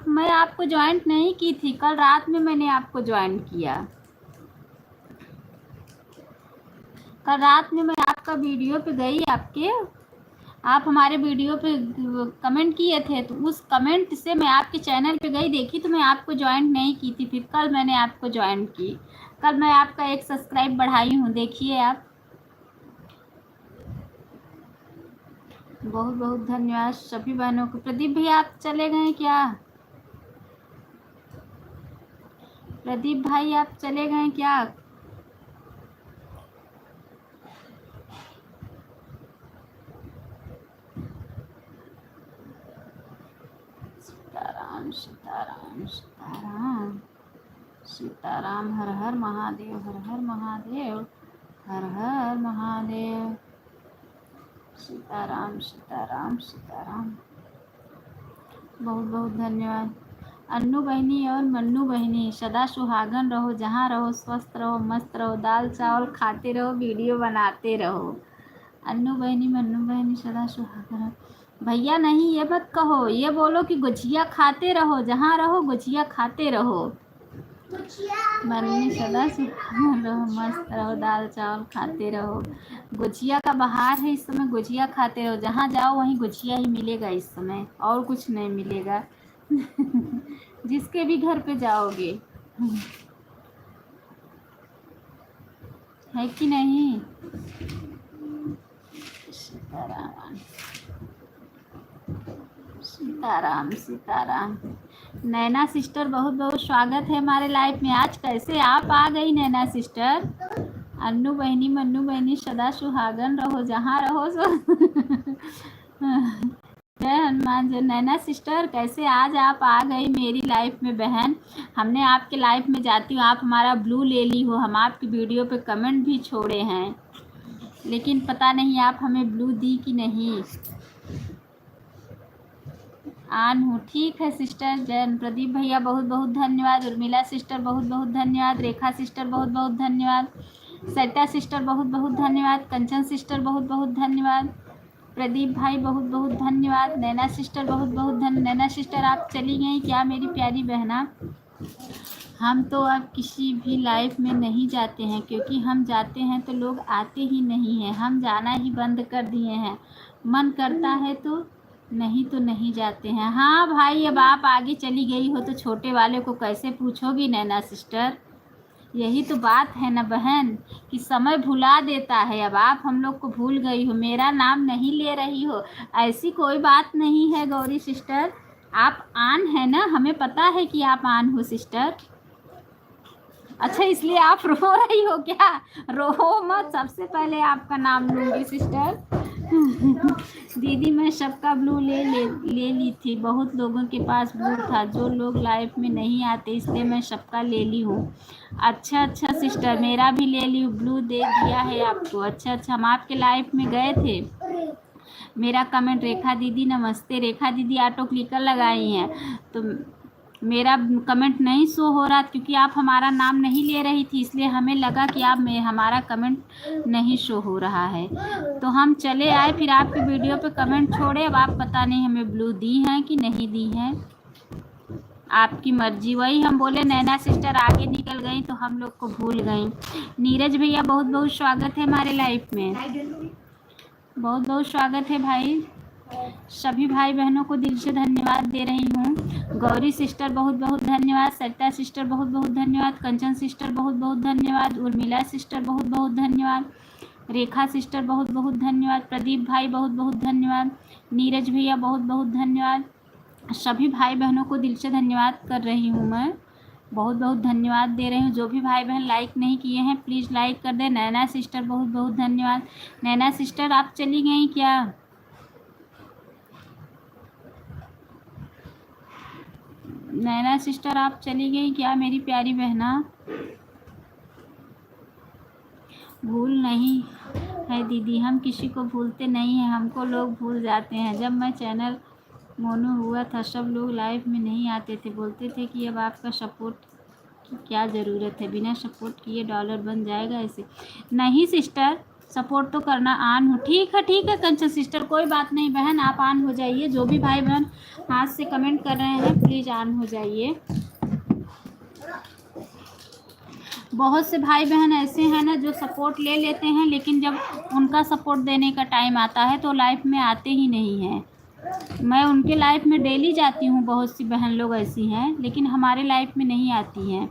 S1: मैं आपको ज्वाइंट नहीं की थी, कल रात में मैंने आपको ज्वाइन किया। कल रात में मैं आपका वीडियो पे गई, आप हमारे वीडियो पे कमेंट किए थे, तो उस कमेंट से मैं आपके चैनल पे गई, देखी तो मैं आपको ज्वाइन नहीं की थी। फिर कल मैंने आपको ज्वाइन की, कल मैं आपका 1 सब्सक्राइब बढ़ाई हूँ, देखिए आप। बहुत बहुत धन्यवाद सभी बहनों को। प्रदीप भैया आप चले गए क्या? प्रदीप भाई आप चले गए क्या? सीताराम सीताराम सीताराम सीताराम, हर हर महादेव, हर हर महादेव, हर हर महादेव, सीताराम सीताराम सीताराम। बहुत बहुत धन्यवाद। अन्नू बहनी और मन्नू बहनी सदा सुहागन रहो, जहाँ रहो स्वस्थ रहो, मस्त रहो, दाल चावल खाते रहो, वीडियो बनाते रहो। अन्नू बहनी मन्नू बहनी सदा सुहागन रहो। भैया नहीं ये मत कहो, ये बोलो कि गुजिया खाते रहो, जहाँ रहो गुजिया खाते रहो। मन्नी सदा सुहागन रहो, मस्त रहो, दाल चावल खाते रहो। गुजिया का बहार है इस समय, गुजिया खाते रहो, जहाँ जाओ वहीं गुजिया ही मिलेगा इस समय, और कुछ नहीं मिलेगा। जिसके भी घर पे जाओगे, है कि नहीं? सीताराम सीताराम सीताराम। नैना सिस्टर बहुत बहुत स्वागत है हमारे लाइफ में। आज कैसे आप आ गई नैना सिस्टर? अन्नू बहनी मन्नू बहनी सदा सुहागन रहो, जहाँ रहो सो जय हनुमान। जो नैना सिस्टर कैसे आज आप आ गई मेरी लाइफ में बहन। हमने आपके लाइफ में जाती हूँ, आप हमारा ब्लू ले ली हो, हम आपकी वीडियो पे कमेंट भी छोड़े हैं, लेकिन पता नहीं आप हमें ब्लू दी कि नहीं। आन हूँ, ठीक है सिस्टर। जैन प्रदीप भैया बहुत बहुत धन्यवाद। उर्मिला सिस्टर बहुत बहुत धन्यवाद। रेखा सिस्टर बहुत बहुत धन्यवाद। सरिता सिस्टर बहुत बहुत धन्यवाद। कंचन सिस्टर बहुत बहुत धन्यवाद। प्रदीप भाई बहुत बहुत धन्यवाद। नैना सिस्टर बहुत बहुत धन्यवाद। नैना सिस्टर आप चली गई क्या मेरी प्यारी बहना? हम तो अब किसी भी लाइफ में नहीं जाते हैं, क्योंकि हम जाते हैं तो लोग आते ही नहीं हैं, हम जाना ही बंद कर दिए हैं। मन करता है तो, नहीं तो नहीं जाते हैं। हाँ भाई, अब आप आगे चली गई हो तो छोटे वाले को कैसे पूछोगी नैना सिस्टर? यही तो बात है ना बहन, कि समय भुला देता है। अब आप हम लोग को भूल गई हो, मेरा नाम नहीं ले रही हो, ऐसी कोई बात नहीं है गौरी सिस्टर। आप आन है ना, हमें पता है कि आप आन हो सिस्टर। अच्छा, इसलिए आप रो रही हो क्या? रो मत, सबसे पहले आपका नाम लूँगी सिस्टर। दीदी मैं सबका ब्लू ले ली थी, बहुत लोगों के पास ब्लू था, जो लोग लाइफ में नहीं आते, इसलिए मैं सबका ले ली हूँ। अच्छा अच्छा सिस्टर, मेरा भी ले ली, ब्लू दे दिया है आपको। अच्छा अच्छा, हम आपके लाइफ में गए थे। मेरा कमेंट रेखा दीदी नमस्ते, रेखा दीदी ऑटो क्लिकर लगाई हैं, तो मेरा कमेंट नहीं शो हो रहा, क्योंकि आप हमारा नाम नहीं ले रही थी, इसलिए हमें लगा कि आप हमारा कमेंट नहीं शो हो रहा है, तो हम चले आए, फिर आपकी वीडियो पे कमेंट छोड़े। अब आप पता नहीं हमें ब्लू दी हैं कि नहीं दी हैं, आपकी मर्जी। वही हम बोले नैना सिस्टर आगे निकल गई तो हम लोग को भूल गई। नीरज भैया बहुत बहुत स्वागत है हमारे लाइफ में, बहुत बहुत स्वागत है भाई। सभी भाई बहनों को दिल से धन्यवाद दे रही हूँ। गौरी सिस्टर बहुत बहुत धन्यवाद। सरिता सिस्टर बहुत बहुत धन्यवाद। कंचन सिस्टर बहुत बहुत धन्यवाद। उर्मिला सिस्टर बहुत बहुत धन्यवाद। रेखा सिस्टर बहुत बहुत धन्यवाद। प्रदीप भाई बहुत बहुत धन्यवाद। नीरज भैया बहुत बहुत धन्यवाद। सभी भाई बहनों को दिल से धन्यवाद कर रही हूँ मैं, बहुत बहुत धन्यवाद दे रही हूँ। जो भी भाई बहन लाइक नहीं किए हैं प्लीज़ लाइक कर दें। नैना सिस्टर बहुत बहुत धन्यवाद। नैना सिस्टर आप चली गई क्या? नैना सिस्टर आप चली गई क्या मेरी प्यारी बहना? भूल नहीं है दीदी, हम किसी को भूलते नहीं हैं, हमको लोग भूल जाते हैं। जब मैं चैनल मोनू हुआ था सब लोग लाइव में नहीं आते थे, बोलते थे कि अब आपका सपोर्ट की क्या ज़रूरत है, बिना सपोर्ट किए डॉलर बन जाएगा ऐसे। नहीं सिस्टर, सपोर्ट तो करना, ऑन हो। ठीक है कंचन सिस्टर, कोई बात नहीं बहन, आप ऑन हो जाइए। जो भी भाई बहन हाथ से कमेंट कर रहे हैं प्लीज़ ऑन हो जाइए। बहुत से भाई बहन ऐसे हैं ना जो सपोर्ट ले लेते हैं, लेकिन जब उनका सपोर्ट देने का टाइम आता है तो लाइफ में आते ही नहीं हैं। मैं उनके लाइफ में डेली जाती हूँ, बहुत सी बहन लोग ऐसी हैं, लेकिन हमारे लाइफ में नहीं आती हैं।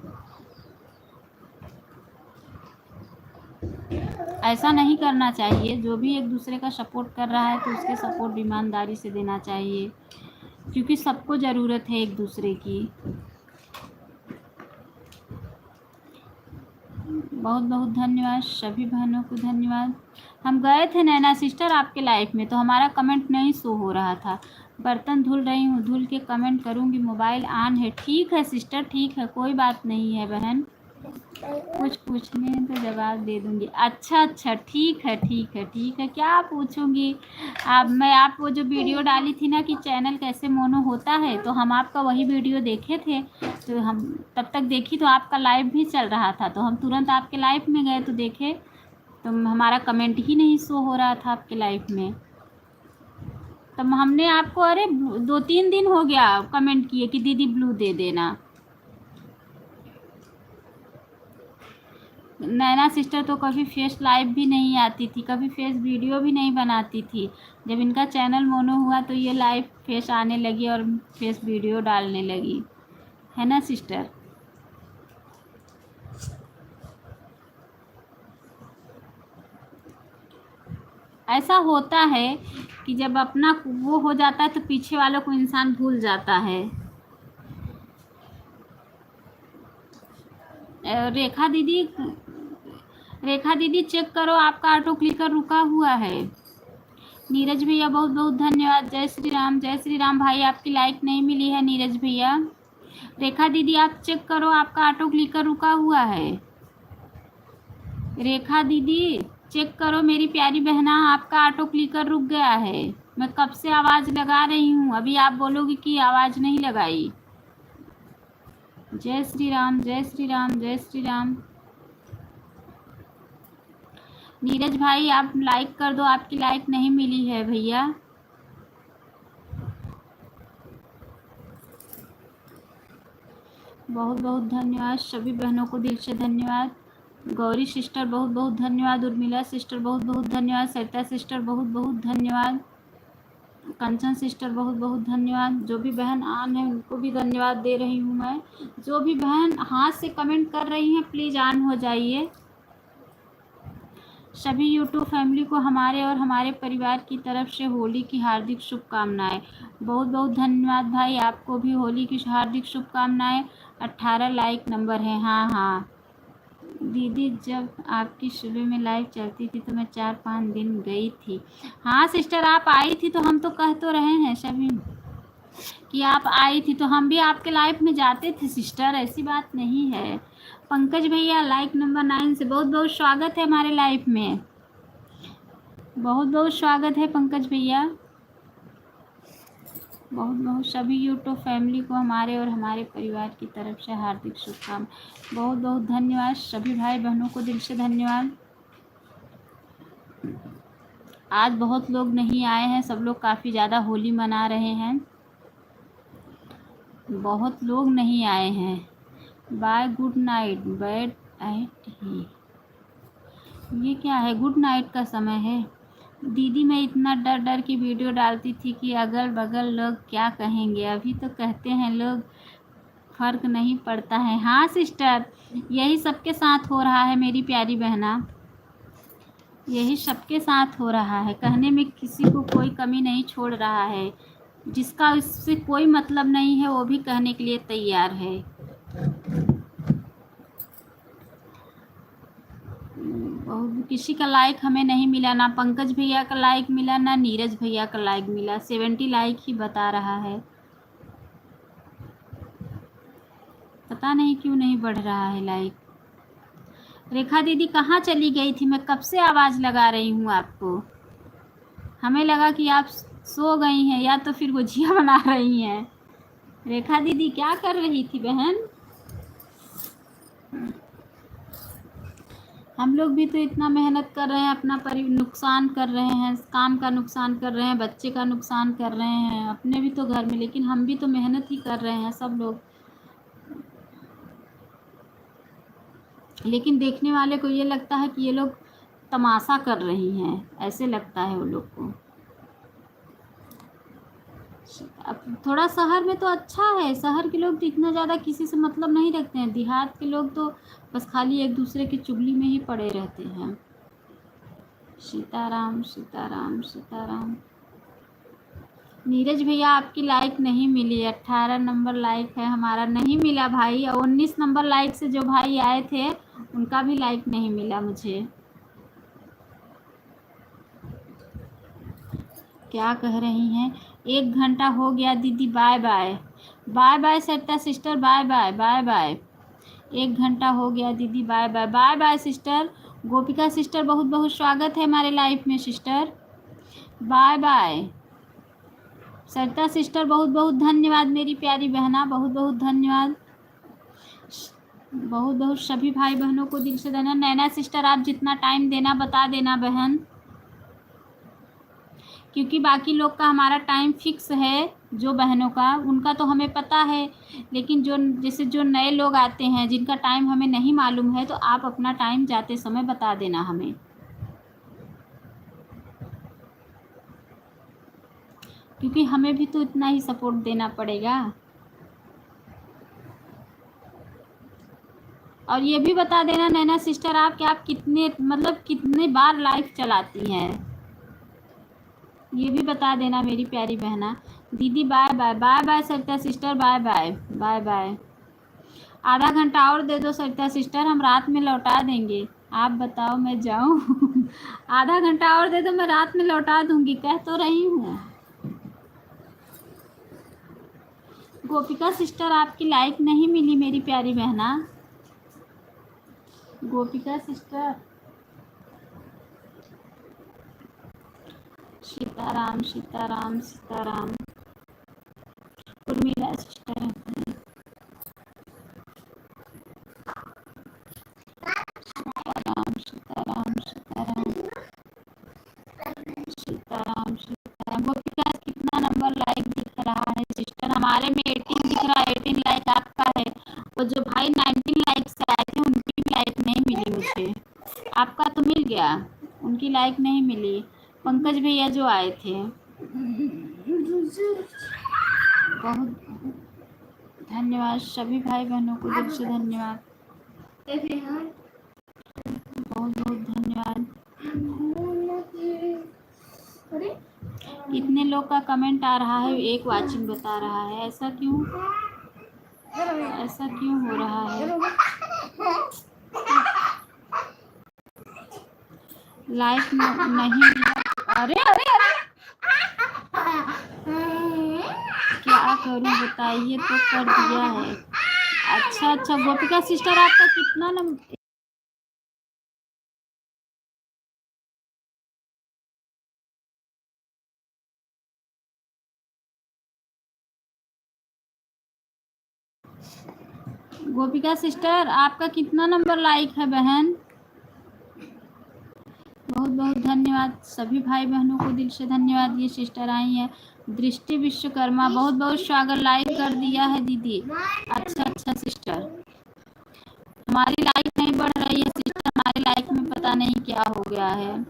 S1: ऐसा नहीं करना चाहिए। जो भी एक दूसरे का सपोर्ट कर रहा है तो उसके सपोर्ट ईमानदारी से देना चाहिए, क्योंकि सबको ज़रूरत है एक दूसरे की। बहुत बहुत धन्यवाद सभी बहनों को, धन्यवाद। हम गए थे नैना सिस्टर आपके लाइफ में तो हमारा कमेंट नहीं शो हो रहा था। बर्तन धुल रही हूँ, धुल के कमेंट करूँगी, मोबाइल ऑन है। ठीक है सिस्टर, ठीक है, कोई बात नहीं है बहन, कुछ पूछने तो जवाब दे दूँगी। अच्छा ठीक है, क्या पूछूँगी? आप वो जो वीडियो डाली थी ना कि चैनल कैसे मोनो होता है, तो हम आपका वही वीडियो देखे थे। तो हम तब तक देखी तो आपका लाइव भी चल रहा था, तो हम तुरंत आपके लाइव में गए तो देखे तो हमारा कमेंट ही नहीं शो हो रहा था आपके लाइव में। तब हमने आपको, अरे 2-3 दिन हो गया कमेंट किए कि दीदी ब्लू दे देना। नैना सिस्टर तो कभी फेस लाइव भी नहीं आती थी, कभी फेस वीडियो भी नहीं बनाती थी। जब इनका चैनल मोनो हुआ तो ये लाइव फेस आने लगी और फेस वीडियो डालने लगी, है ना सिस्टर? ऐसा होता है कि जब अपना वो हो जाता है तो पीछे वालों को इंसान भूल जाता है। रेखा दीदी चेक करो, आपका ऑटो क्लिकर रुका हुआ है। नीरज भैया बहुत बहुत धन्यवाद। जय श्री राम भाई, आपकी लाइक नहीं मिली है नीरज भैया। रेखा दीदी आप चेक करो, आपका ऑटो क्लिकर रुका हुआ है। रेखा दीदी चेक करो मेरी प्यारी बहना, आपका ऑटो क्लिकर रुक गया है। मैं कब से आवाज़ लगा रही हूँ, अभी आप बोलोगी कि आवाज़ नहीं लगाई। जय श्री राम, जय श्री राम, जय श्री राम। नीरज भाई आप लाइक कर दो, आपकी लाइक नहीं मिली है भैया। बहुत बहुत धन्यवाद सभी बहनों को, दिल से धन्यवाद। गौरी सिस्टर बहुत बहुत धन्यवाद, उर्मिला सिस्टर बहुत बहुत धन्यवाद, सरिता सिस्टर बहुत बहुत धन्यवाद, कंचन सिस्टर बहुत बहुत धन्यवाद। जो भी बहन ऑन है उनको भी धन्यवाद दे रही हूँ मैं। जो भी बहन हाथ से कमेंट कर रही हैं प्लीज़ ऑन हो जाइए। सभी यूट्यूब फैमिली को हमारे और हमारे परिवार की तरफ से होली की हार्दिक शुभकामनाएं। बहुत बहुत धन्यवाद भाई, आपको भी होली की हार्दिक शुभकामनाएं। 18 लाइक नंबर है। हाँ दीदी, जब आपकी सुबह में लाइव चलती थी तो मैं 4-5 दिन गई थी। हाँ सिस्टर, आप आई थी तो हम तो कह तो रहे हैं सभी कि आप आई थी, तो हम भी आपके लाइव में जाते थे सिस्टर, ऐसी बात नहीं है। पंकज भैया लाइक नंबर 9 से बहुत बहुत स्वागत है हमारे लाइव में, बहुत बहुत स्वागत है पंकज भैया। बहुत बहुत सभी यूट्यूब फैमिली को हमारे और हमारे परिवार की तरफ से हार्दिक शुभकामनाएं। बहुत बहुत धन्यवाद सभी भाई बहनों को, दिल से धन्यवाद। आज बहुत लोग नहीं आए हैं, सब लोग काफ़ी ज़्यादा होली मना रहे हैं, बहुत लोग नहीं आए हैं। बाय गुड नाइट, बैड एट ही, ये क्या है? गुड नाइट का समय है दीदी। मैं इतना डर डर की वीडियो डालती थी कि अगल बगल लोग क्या कहेंगे, अभी तो कहते हैं लोग, फर्क नहीं पड़ता है। हाँ सिस्टर, यही सबके साथ हो रहा है मेरी प्यारी बहना, यही सबके साथ हो रहा है। कहने में किसी को कोई कमी नहीं छोड़ रहा है, जिसका इससे कोई मतलब नहीं है वो भी कहने के लिए तैयार है। किसी का लाइक हमें नहीं मिला, ना पंकज भैया का लाइक मिला, ना नीरज भैया का लाइक मिला। 70 लाइक ही बता रहा है। पता नहीं क्यों नहीं बढ़ रहा है लाइक। रेखा दीदी कहाँ चली गई थी? मैं कब से आवाज़ लगा रही हूँ आपको। हमें लगा कि आप सो गई हैं या तो फिर गुजिया बना रही हैं। रेखा दीदी क्या कर रही थी बहन? हम लोग भी तो इतना मेहनत कर रहे हैं, अपना नुकसान कर रहे हैं, काम का नुकसान कर रहे हैं, बच्चे का नुकसान कर रहे हैं, अपने भी तो घर में, लेकिन हम भी तो मेहनत ही कर रहे हैं सब लोग। लेकिन देखने वाले को ये लगता है कि ये लोग तमाशा कर रही हैं, ऐसे लगता है वो लोग को। अब थोड़ा शहर में तो अच्छा है, शहर के लोग तो इतना ज़्यादा किसी से मतलब नहीं रखते हैं। देहात के लोग तो बस खाली एक दूसरे की चुगली में ही पड़े रहते हैं। सीताराम सीताराम सीताराम। नीरज भैया आपकी लाइक नहीं मिली, 18 नंबर लाइक है हमारा, नहीं मिला भाई। और 19 नंबर लाइक से जो भाई आए थे उनका भी लाइक नहीं मिला मुझे। क्या कह रही हैं? 1 घंटा हो गया दीदी, bye bye. Bye bye Sarita sister, bye bye bye bye. 1 घंटा हो गया दीदी, bye bye bye bye sister. Gopika sister बहुत बहुत स्वागत है हमारे लाइफ में sister, bye bye. Sarita sister बहुत बहुत धन्यवाद मेरी प्यारी बहना, बहुत बहुत धन्यवाद। बहुत बहुत सभी भाई बहनों को दिल से धन्यवाद। नैना सिस्टर आप जितना टाइम देना बता देना बहन, क्योंकि बाकी लोग का हमारा टाइम फिक्स है, जो बहनों का उनका तो हमें पता है, लेकिन जो नए लोग आते हैं जिनका टाइम हमें नहीं मालूम है, तो आप अपना टाइम जाते समय बता देना हमें, क्योंकि हमें भी तो इतना ही सपोर्ट देना पड़ेगा। और ये भी बता देना नैना सिस्टर आप कि आप कितने बार लाइव चलाती हैं, ये भी बता देना मेरी प्यारी बहना। दीदी bye bye bye bye Sarita sister, bye bye bye bye. आधा घंटा और दे दो सरिता सिस्टर, हम रात में लौटा देंगे। आप बताओ मैं जाऊं? आधा घंटा और दे दो, मैं रात में लौटा दूंगी, कह तो रही हूँ। गोपिका सिस्टर आपकी लाइक नहीं मिली मेरी प्यारी बहना। गोपिका सिस्टर, सीताराम सीताराम सीताराम। उर्मिला सिस्टर, सीताराम सीताराम सीताराम सीताराम सीताराम। गोपिका कितना नंबर लाइक दिख रहा है सिस्टर? हमारे में 18 दिख रहा है, 18 लाइक आपका है। और जो भाई 19 लाइक से आए थे उनकी भी लाइक नहीं मिली मुझे। आपका तो मिल गया, उनकी लाइक नहीं मिली। पंकज भैया जो आए थे, बहुत धन्यवाद सभी भाई बहनों को दिल से धन्यवाद, बहुत बहुत धन्यवाद। कितने लोग का कमेंट आ रहा है, एक वाचिंग बता रहा है, ऐसा क्यों हो रहा है? लाइक नहीं मिला। अरे अरे अरे क्या करूं बताइए, तो कर दिया है। अच्छा गोपिका सिस्टर आपका कितना नंबर? गोपिका सिस्टर आपका कितना नंबर लाइक है बहन? बहुत बहुत धन्यवाद सभी भाई बहनों को दिल से धन्यवाद। ये सिस्टर आई हैं दृष्टि विश्वकर्मा, बहुत बहुत स्वागत, लाइक कर दिया है दीदी। अच्छा सिस्टर, हमारी लाइक नहीं बढ़ रही है सिस्टर, हमारे लाइक में पता नहीं क्या हो गया है।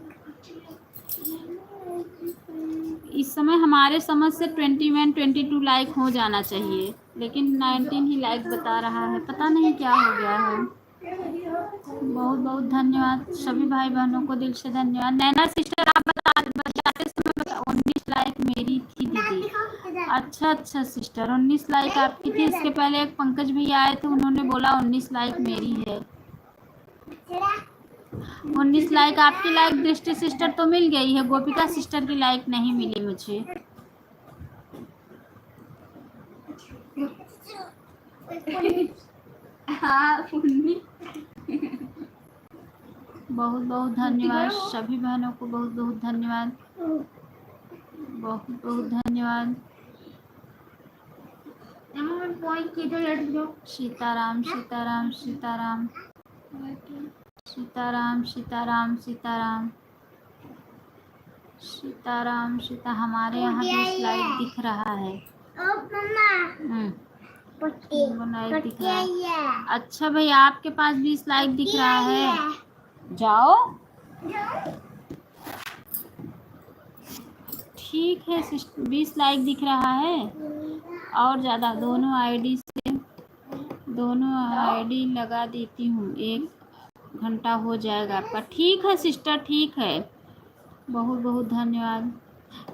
S1: इस समय हमारे समझ से 21 22 लाइक हो जाना चाहिए, लेकिन 19 ही लाइक बता रहा है, पता नहीं क्या हो गया है। बहुत बहुत धन्यवाद सभी भाई बहनों को दिल से धन्यवाद। नैना सिस्टर आप बताते समय 19 लाइक मेरी थी दीदी। अच्छा सिस्टर 19 लाइक आपकी थी। इसके पहले एक पंकज भैया आए थे, उन्होंने बोला 19 लाइक मेरी है। 19 लाइक आपकी लाइक दृष्टि सिस्टर तो मिल गई है, गोपिका सिस्टर की लाइक नहीं मिली मुझे। हाँ पुन्नी। बहुत बहुत धन्यवाद सभी बहनों को, बहुत बहुत धन्यवाद, बहुत बहुत धन्यवाद।
S2: पॉइंट किधर हट दो।
S1: सीताराम सीताराम सीताराम सीताराम सीताराम सीताराम सीताराम सीता। हमारे यहाँ 20 लाइक दिख रहा है। लाइक दिख रहा है। अच्छा भैया आपके पास 20 लाइक दिख रहा है। जाओ ठीक है, 20 लाइक दिख रहा है। और ज़्यादा दोनों आईडी से, दोनों आईडी लगा देती हूँ, 1 घंटा हो जाएगा आपका। ठीक है सिस्टर, ठीक है, बहुत बहुत धन्यवाद।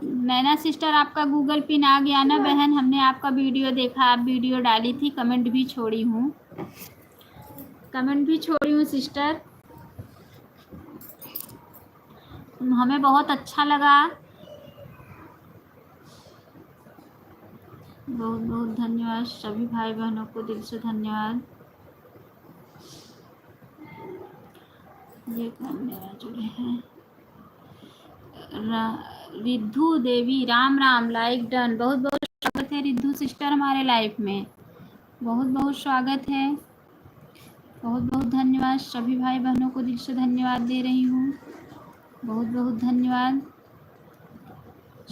S1: नैना सिस्टर आपका गूगल पिन आ गया ना बहन? हमने आपका वीडियो देखा, आप वीडियो डाली थी, कमेंट भी छोड़ी हूँ, कमेंट भी छोड़ी हूँ सिस्टर, हमें बहुत अच्छा लगा। बहुत बहुत धन्यवाद सभी भाई बहनों को, दिल से धन्यवाद। ये धन्यवाद जुड़े हैं। रिद्धू देवी राम राम, लाइक डन। बहुत बहुत स्वागत है रिद्धू सिस्टर हमारे लाइफ में, बहुत बहुत स्वागत है। बहुत बहुत धन्यवाद सभी भाई बहनों को, दिल से धन्यवाद दे रही हूँ। बहुत बहुत धन्यवाद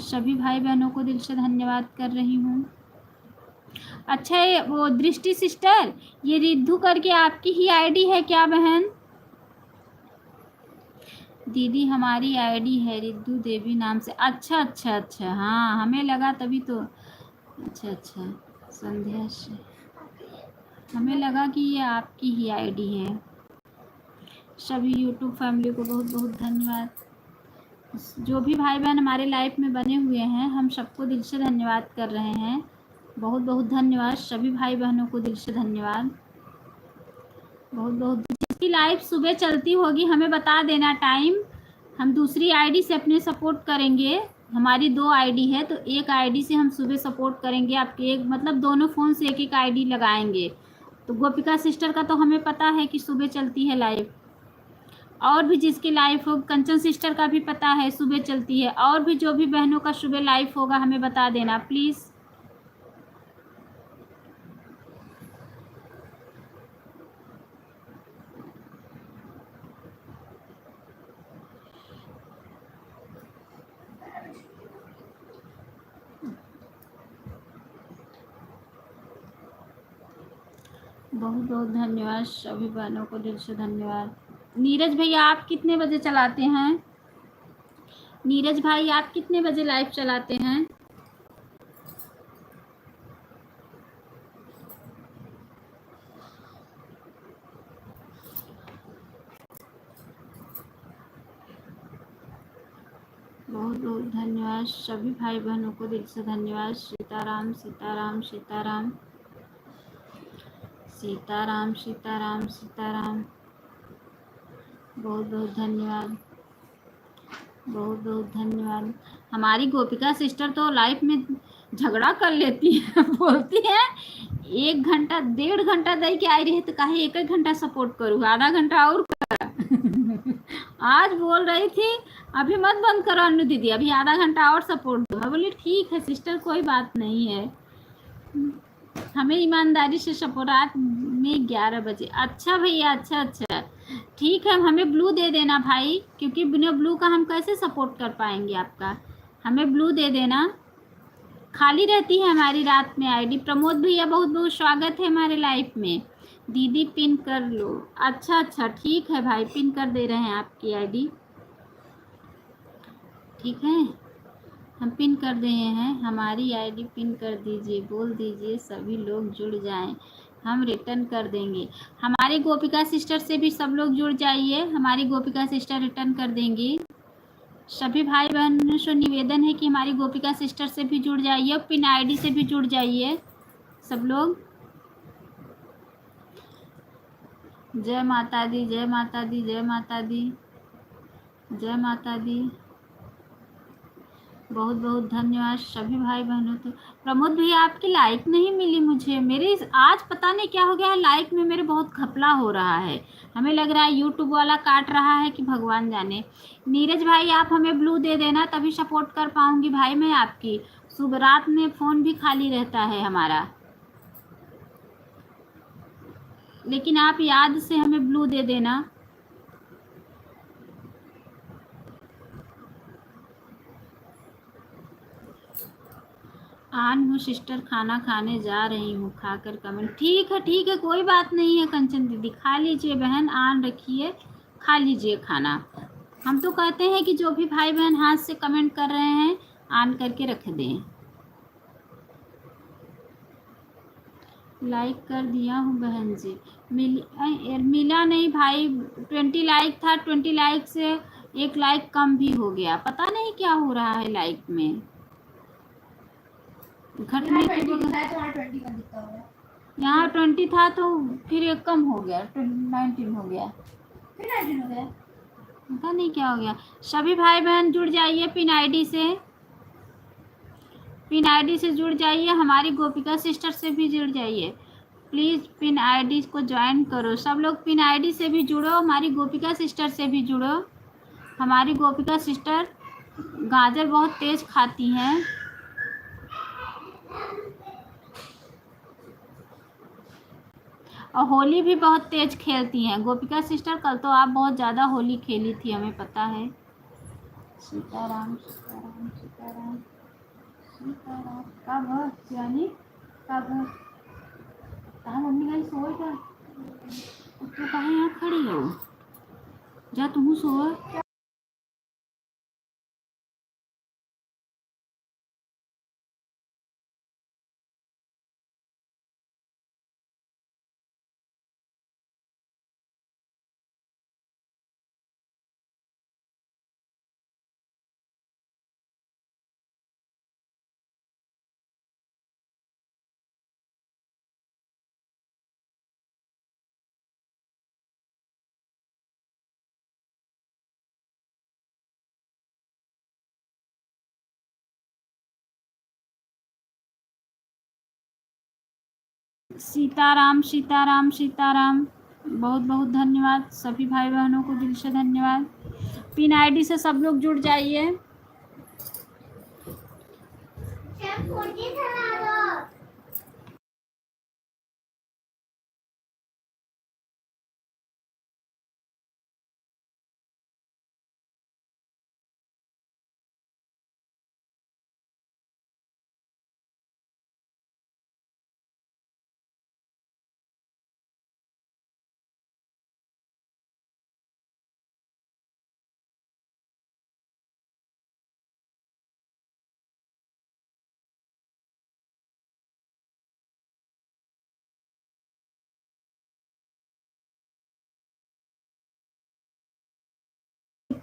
S1: सभी भाई बहनों को, दिल से धन्यवाद कर रही हूँ। अच्छा ये वो दृष्टि सिस्टर, ये रिद्धू करके आपकी ही आईडी है क्या बहन? दीदी हमारी आईडी है रिद्धू देवी नाम से। अच्छा अच्छा अच्छा, हाँ हमें लगा तभी तो। अच्छा अच्छा, संध्या से हमें लगा कि ये आपकी ही आईडी है। सभी यूट्यूब फैमिली को बहुत बहुत धन्यवाद। जो भी भाई बहन हमारे लाइफ में बने हुए हैं, हम सबको दिल से धन्यवाद कर रहे हैं। बहुत बहुत धन्यवाद सभी भाई बहनों को, दिल से धन्यवाद। बहुत बहुत, जिसकी लाइफ सुबह चलती होगी हमें बता देना टाइम, हम दूसरी आईडी से अपने सपोर्ट करेंगे। हमारी 2 आईडी है, तो एक आईडी से हम सुबह सपोर्ट करेंगे आपके, एक मतलब दोनों फ़ोन से एक एक आईडी लगाएंगे। तो गोपिका सिस्टर का तो हमें पता है कि सुबह चलती है लाइव, और भी जिसकी लाइफ हो, कंचन सिस्टर का भी पता है सुबह चलती है, और भी जो भी बहनों का सुबह लाइफ होगा हमें बता देना प्लीज़। बहुत बहुत धन्यवाद सभी बहनों को, दिल से धन्यवाद। नीरज भैया आप कितने बजे चलाते हैं? नीरज भाई आप कितने बजे लाइव चलाते हैं? बहुत बहुत धन्यवाद सभी भाई बहनों को, दिल से धन्यवाद। सीताराम सीताराम सीताराम सीताराम सीताराम सीताराम। बहुत बहुत धन्यवाद, बहुत बहुत धन्यवाद। हमारी गोपिका सिस्टर तो लाइफ में झगड़ा कर लेती है बोलती है 1 घंटा 1.5 घंटा दे के आई रही तो काहे 1 घंटा सपोर्ट करूँ, आधा घंटा और आज बोल रही थी अभी मत बंद करो अनु दीदी, अभी आधा घंटा और सपोर्ट दो। मैं बोली ठीक है सिस्टर कोई बात नहीं है, हमें ईमानदारी से सपोर्ट। रात में 11 बजे। अच्छा भैया, अच्छा अच्छा ठीक है, हमें ब्लू दे देना भाई, क्योंकि बिना ब्लू का हम कैसे सपोर्ट कर पाएंगे आपका। हमें ब्लू दे देना, खाली रहती है हमारी रात में आईडी। प्रमोद भैया बहुत बहुत स्वागत है हमारे लाइफ में। दीदी पिन कर लो। अच्छा अच्छा ठीक है भाई, पिन कर दे रहे हैं आपकी आईडी, ठीक है हम पिन कर दिए हैं। हमारी आईडी पिन कर दीजिए, बोल दीजिए सभी लोग जुड़ जाएं, हम रिटर्न कर देंगे। हमारी गोपिका सिस्टर से भी सब लोग जुड़ जाइए, हमारी गोपिका सिस्टर रिटर्न कर देंगी। सभी भाई बहनों से निवेदन है कि हमारी गोपिका सिस्टर से भी जुड़ जाइए, पिन आईडी से भी जुड़ जाइए सब लोग। जय माता दी, जय माता दी, जय माता दी, जय माता दी। बहुत बहुत धन्यवाद सभी भाई बहनों। तो प्रमोद भैया आपकी लाइक नहीं मिली मुझे, मेरे आज पता नहीं क्या हो गया है, लाइक में मेरे बहुत घपला हो रहा है। हमें लग रहा है यूट्यूब वाला काट रहा है कि भगवान जाने। नीरज भाई आप हमें ब्लू दे देना, तभी सपोर्ट कर पाऊंगी भाई मैं आपकी। सुबह रात में फ़ोन भी खाली रहता है हमारा, लेकिन आप याद से हमें ब्लू दे देना। आन हूँ सिस्टर, खाना खाने जा रही हूँ, खाकर कमेंट। ठीक है, कोई बात नहीं है कंचन दीदी, खा लीजिए बहन, आन रखिए, खा लीजिए खाना। हम तो कहते हैं कि जो भी भाई बहन हाथ से कमेंट कर रहे हैं आन करके रख दें। लाइक कर दिया हूँ बहन जी। मिला नहीं भाई, 20 लाइक था, 20 लाइक से 1 लाइक कम भी हो गया, पता नहीं क्या हो रहा है लाइक में, घटने की यहाँ 20 था तो फिर 1 कम हो गया, 19 हो गया,
S2: फिर 19 हो गया।
S1: पता नहीं क्या हो गया। सभी भाई बहन जुड़ जाइए पिन आईडी से, पिन आईडी से जुड़ जाइए, हमारी गोपिका सिस्टर से भी जुड़ जाइए प्लीज़। पिन आईडी को ज्वाइन करो, सब लोग पिन आईडी से भी जुड़ो, हमारी गोपिका सिस्टर से भी जुड़ो। हमारी गोपिका सिस्टर गाजर बहुत तेज़ खाती हैं। और होली भी बहुत तेज खेलती हैं गोपिका सिस्टर। कल तो आप बहुत ज़्यादा होली खेली थी, हमें पता है। सीताराम सीताराम सीताराम सीताराम। कब यानी कब कहाँ मम्मी गई सोए क्या? तू कहाँ यहाँ खड़ी हो, जा तुम सो। सीताराम सीताराम सीताराम। बहुत बहुत धन्यवाद सभी भाई बहनों को, दिल से धन्यवाद। पिन आईडी से सब लोग जुड़ जाइए।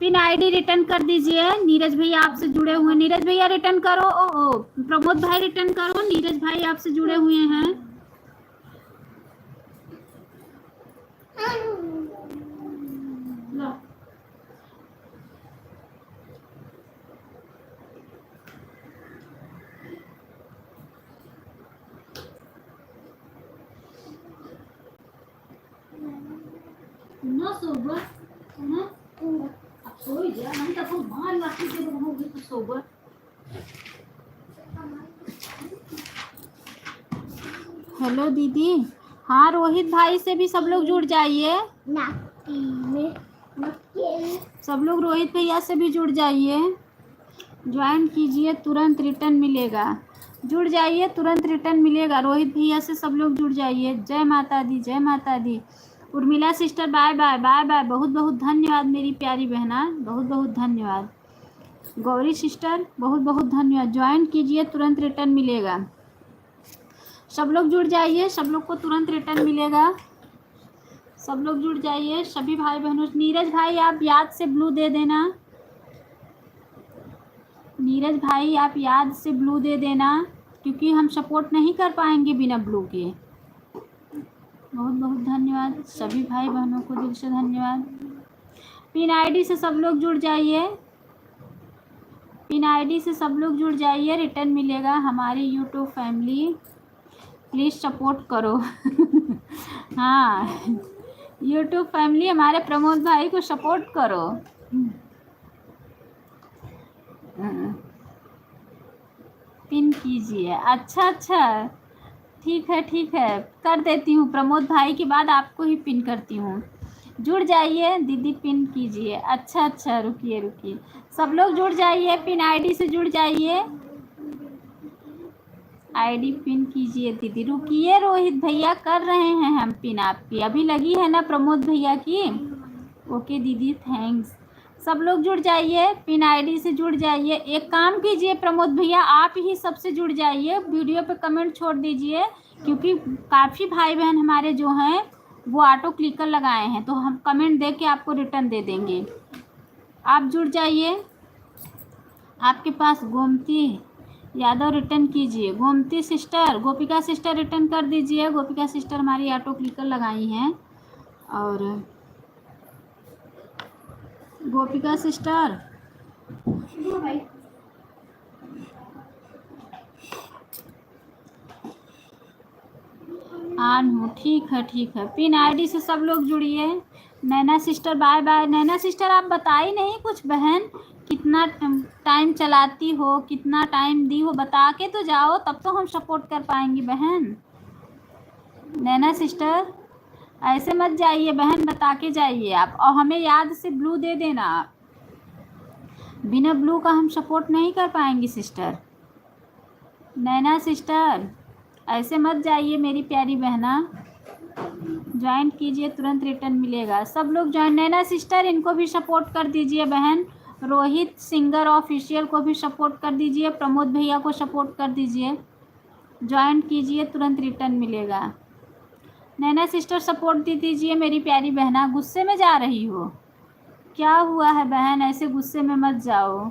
S1: पिन आईडी रिटर्न कर दीजिए। नीरज भैया आपसे जुड़े हुए, नीरज भैया रिटर्न करो। ओ प्रमोद भाई रिटर्न करो, नीरज भाई आपसे जुड़े हुए हैं। ना सोबर ना अब सो ही जा, हम तो मार लाठी से बनाओगे तो सोबर। हेलो दीदी। हाँ रोहित भाई से भी सब लोग जुड़ जाइए, सब लोग रोहित भैया से भी जुड़ जाइए, ज्वाइन कीजिए, तुरंत रिटर्न मिलेगा। जुड़ जाइए, तुरंत रिटर्न मिलेगा। रोहित भैया से सब लोग जुड़ जाइए। जय माता दी, जय माता दी। Urmila sister bye bye bye bye, बहुत बहुत धन्यवाद मेरी प्यारी बहना, बहुत बहुत धन्यवाद। गौरी सिस्टर बहुत बहुत धन्यवाद, ज्वाइन कीजिए, तुरंत रिटर्न मिलेगा। सब लोग जुड़ जाइए, सब लोग को तुरंत रिटर्न मिलेगा। सब लोग जुड़ जाइए सभी भाई बहनों। नीरज भाई आप याद से ब्लू दे देना, नीरज भाई आप याद से ब्लू दे देना, क्योंकि हम सपोर्ट नहीं कर पाएंगे बिना ब्लू के। बहुत बहुत धन्यवाद सभी भाई बहनों को, दिल से धन्यवाद। पिन आईडी से सब लोग जुड़ जाइए। पिन आईडी से सब लोग जुड़ जाइए, रिटर्न मिलेगा। हमारी यूट्यूब फैमिली प्लीज़ सपोर्ट करो। हाँ, यूट्यूब फैमिली हमारे प्रमोद भाई को सपोर्ट करो। पिन कीजिए। अच्छा अच्छा, ठीक है, कर देती हूँ। प्रमोद भाई के बाद आपको ही पिन करती हूँ। जुड़ जाइए दीदी, पिन कीजिए। अच्छा, रुकिए, सब लोग जुड़ जाइए, पिन आईडी से जुड़ जाइए। आईडी पिन कीजिए दीदी। रुकिए रोहित भैया, कर रहे हैं हम पिन आपकी। अभी लगी है ना प्रमोद भैया की? ओके दीदी, थैंक्स। सब लोग जुड़ जाइए, पिन आईडी से जुड़ जाइए। एक काम कीजिए प्रमोद भैया, आप ही सबसे जुड़ जाइए, वीडियो पे कमेंट छोड़ दीजिए, क्योंकि काफ़ी भाई बहन हमारे जो हैं वो ऑटो क्लिकर लगाए हैं, तो हम कमेंट दे के आपको रिटर्न दे देंगे। आप जुड़ जाइए। आपके पास गोमती यादव रिटर्न कीजिए। Gomti sister, Gopika sister return कर दीजिए। गोपिका सिस्टर हमारी ऑटो क्लिकर लगाई हैं। और गोपिका सिस्टर
S2: भाई
S1: ऑन हो। ठीक है। पिन आईडी से सब लोग जुड़िए। नैना सिस्टर बाय बाय। नैना सिस्टर आप बताई नहीं कुछ बहन, कितना टाइम चलाती हो, कितना टाइम दी हो, बता के तो जाओ, तब तो हम सपोर्ट कर पाएंगी बहन। नैना सिस्टर ऐसे मत जाइए बहन, बता के जाइए आप, और हमें याद से ब्लू दे देना आप। बिना ब्लू का हम सपोर्ट नहीं कर पाएंगी सिस्टर। नैना सिस्टर ऐसे मत जाइए मेरी प्यारी बहना। ज्वाइन कीजिए, तुरंत रिटर्न मिलेगा। सब लोग ज्वाइन। नैना सिस्टर इनको भी सपोर्ट कर दीजिए बहन। रोहित सिंगर ऑफिशियल को भी सपोर्ट कर दीजिए। प्रमोद भैया को सपोर्ट कर दीजिए। ज्वाइन कीजिए, तुरंत रिटर्न मिलेगा। नैना सिस्टर सपोर्ट दे दीजिए मेरी प्यारी बहना। गुस्से में जा रही हो? क्या हुआ है बहन, ऐसे गुस्से में मत जाओ।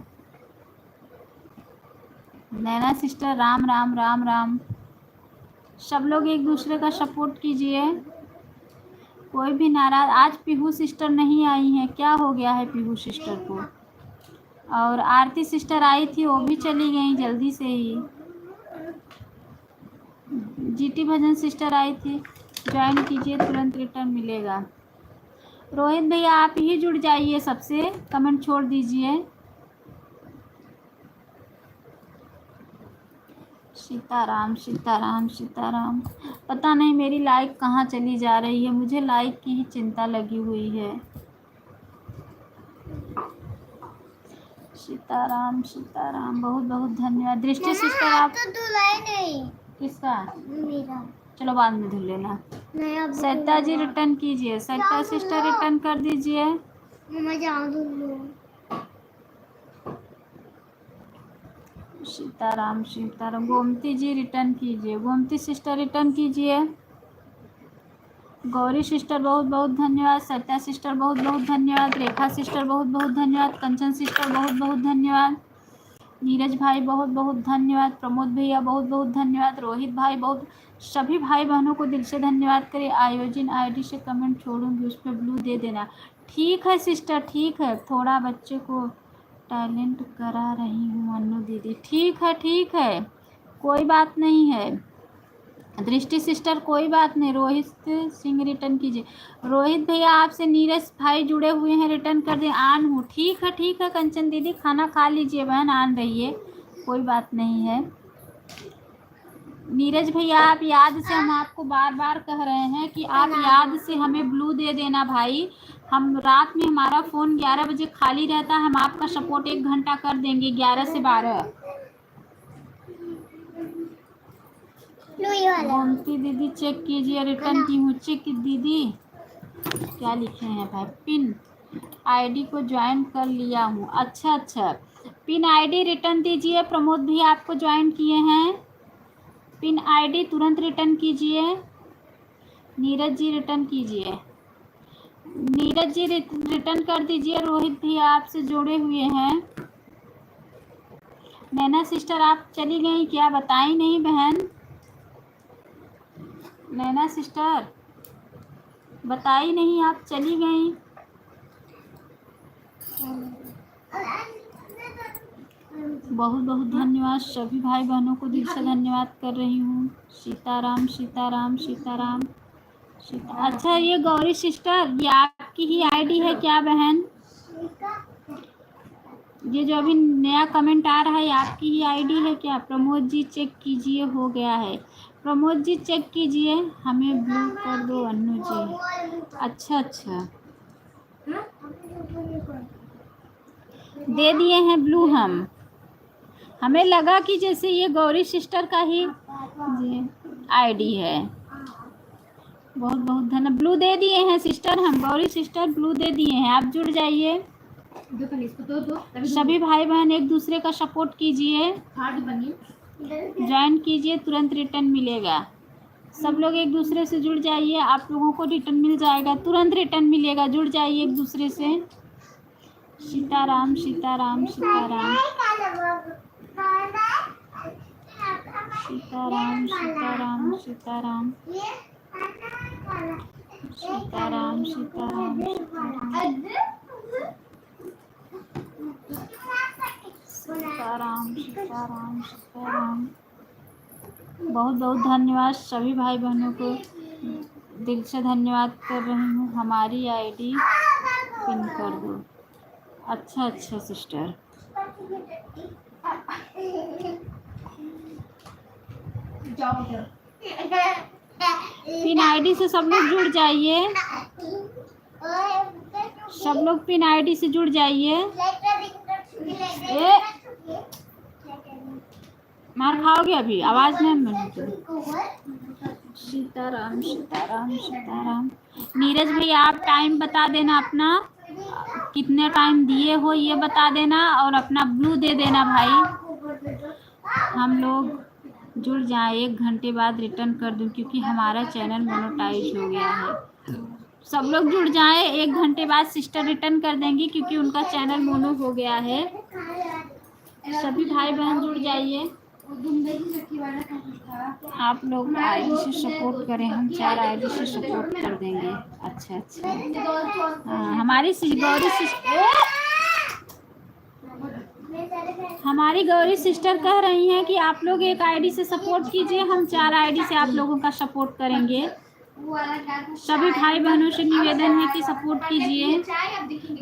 S1: नैना सिस्टर राम राम राम राम। सब लोग एक दूसरे का सपोर्ट कीजिए। कोई भी नाराज। आज पीहू सिस्टर नहीं आई हैं, क्या हो गया है पीहू सिस्टर को? और आरती सिस्टर आई थी, वो भी चली गई जल्दी से ही। जीटी भजन सिस्टर आई थी। ज्वाइन कीजिए, तुरंत रिटर्न मिलेगा। रोहित भैया आप ही जुड़ जाइए, सबसे कमेंट छोड़ दीजिए। सीताराम सीताराम सीताराम। पता नहीं मेरी लाइक कहाँ चली जा रही है, मुझे लाइक की ही चिंता लगी हुई है। सीताराम सीताराम, बहुत बहुत धन्यवाद। दृष्टि सिस्टर आप
S2: तो धुलाई नहीं।
S1: किसका?
S2: मेरा।
S1: चलो बाद में धुल लेना।
S2: नया
S1: सरिता जी रिटर्न कीजिए। सरिता सिस्टर रिटर्न कर दीजिए।
S2: मैं जाऊँ धुल लूँ।
S1: सीताराम सीताराम। गोमती जी रिटर्न कीजिए। गोमती सिस्टर रिटर्न कीजिए। गौरी सिस्टर बहुत बहुत धन्यवाद। सरिता सिस्टर बहुत बहुत धन्यवाद। रेखा सिस्टर बहुत बहुत धन्यवाद। कंचन सिस्टर बहुत बहुत धन्यवाद। नीरज भाई बहुत बहुत धन्यवाद। प्रमोद भैया बहुत बहुत धन्यवाद। रोहित भाई बहुत। सभी भाई बहनों को दिल से धन्यवाद करें। आयोजन आईडी से कमेंट छोड़ूंगी, उस पर ब्लू दे देना। ठीक है सिस्टर, ठीक है। थोड़ा बच्चे को टैलेंट करा रही हूँ अनु दीदी। ठीक है, कोई बात नहीं है। दृष्टि सिस्टर कोई बात नहीं। रोहित सिंह रिटर्न कीजिए। रोहित भैया आपसे नीरज भाई जुड़े हुए हैं, रिटर्न कर दें। आन हूँ। ठीक है कंचन दीदी, खाना खा लीजिए बहन, आन रहिए, कोई बात नहीं है। नीरज भैया आप याद से, हम आपको बार बार कह रहे हैं कि आप याद से हमें ब्लू दे देना भाई। हम रात में, हमारा फ़ोन 11 बजे खाली रहता है, हम आपका सपोर्ट 1 घंटा कर देंगे, 11 से 12। गोमती दीदी चेक कीजिए, रिटर्न की हूँ। चेक दीदी क्या लिखे हैं भाई? पिन आईडी को ज्वाइन कर लिया हूँ। अच्छा, पिन आईडी रिटर्न दीजिए। प्रमोद भी आपको ज्वाइन किए हैं। पिन आईडी तुरंत रिटर्न कीजिए। नीरज जी रिटर्न कीजिए। नीरज जी रिटर्न कर दीजिए। रोहित भी आपसे जुड़े हुए हैं। नैना सिस्टर आप चली गई क्या? बताई नहीं बहन। नैना सिस्टर बताई नहीं, आप चली गई। बहुत बहुत धन्यवाद सभी भाई बहनों को दिल से धन्यवाद कर रही हूँ। सीताराम सीताराम सीताराम सीता। अच्छा ये गौरी सिस्टर, ये आपकी ही आईडी है क्या बहन? ये जो अभी नया कमेंट आ रहा है आपकी ही आईडी है क्या? प्रमोद जी चेक कीजिए, हो गया है। प्रमोद जी चेक कीजिए, हमें ब्लू कर दो अन्नू जी। अच्छा अच्छा, दे दिए हैं ब्लू हम। हमें लगा कि जैसे ये गौरी सिस्टर का ही आईडी है। बहुत बहुत धन्यवाद। ब्लू दे दिए हैं सिस्टर, हम गौरी सिस्टर ब्लू दे दिए हैं। आप जुड़ जाइए, सभी भाई बहन एक दूसरे का सपोर्ट कीजिए, ज्वाइन कीजिए, तुरंत रिटर्न मिलेगा। सब लोग एक दूसरे से जुड़ जाइए, आप लोगों को रिटर्न मिल जाएगा, तुरंत रिटर्न मिलेगा। जुड़ जाइए एक दूसरे से। सीताराम सीताराम सीताराम सीताराम सीताराम सीताराम सीताराम सीताराम सीताराम सीताराम सीताराम। बहुत बहुत धन्यवाद सभी भाई बहनों को, दिल से धन्यवाद कर रही हूँ। हमारी आईडी पिन कर दो। अच्छा अच्छा सिस्टर, पिन आईडी से सब लोग जुड़ जाइए, सब लोग पिन आईडी से जुड़ जाइए। मार खाओगे अभी, आवाज नहीं। सीताराम सीताराम सीताराम। नीरज भैया आप टाइम बता देना अपना, कितने टाइम दिए हो ये बता देना, और अपना ब्लू दे देना भाई। हम लोग जुड़ जाएं, 1 घंटे बाद रिटर्न कर दूं क्योंकि हमारा चैनल मोनेटाइज हो गया है। सब लोग जुड़ जाएं, 1 घंटे बाद सिस्टर रिटर्न कर देंगी क्योंकि उनका चैनल मोनो हो गया है। सभी भाई बहन जुड़ जाइए। आप लोग आईडी से सपोर्ट करें, हम 4 आईडी से सपोर्ट कर देंगे। अच्छा अच्छा, हमारी गौरी सिस्टर कह रही हैं कि आप लोग 1 आईडी से सपोर्ट कीजिए, हम 4 आईडी से आप लोगों का सपोर्ट करेंगे। सभी भाई बहनों से निवेदन है कि सपोर्ट कीजिए।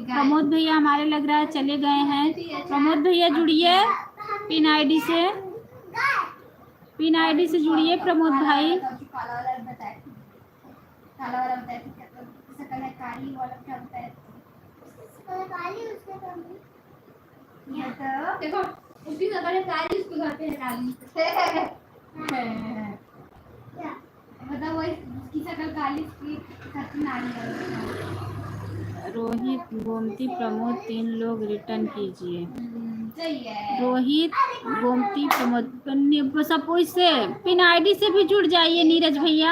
S1: प्रमोद भैया हमारे लग रहा है चले गए हैं। प्रमोद भैया जुड़िए पिन आईडी से, पिन आईडी से जुड़िए प्रमोद भाई।
S2: देखो उसकी शकल काली, उसके घर पे है काली। मतलब वही उसकी शकल काली, उसकी छत नाली है।
S1: रोहित गोमती प्रमोद 3 लोग रिटर्न कीजिए।
S2: सही है।
S1: रोहित गोमती प्रमोद सब से पिन आईडी से भी जुड़ जाइए। नीरज भैया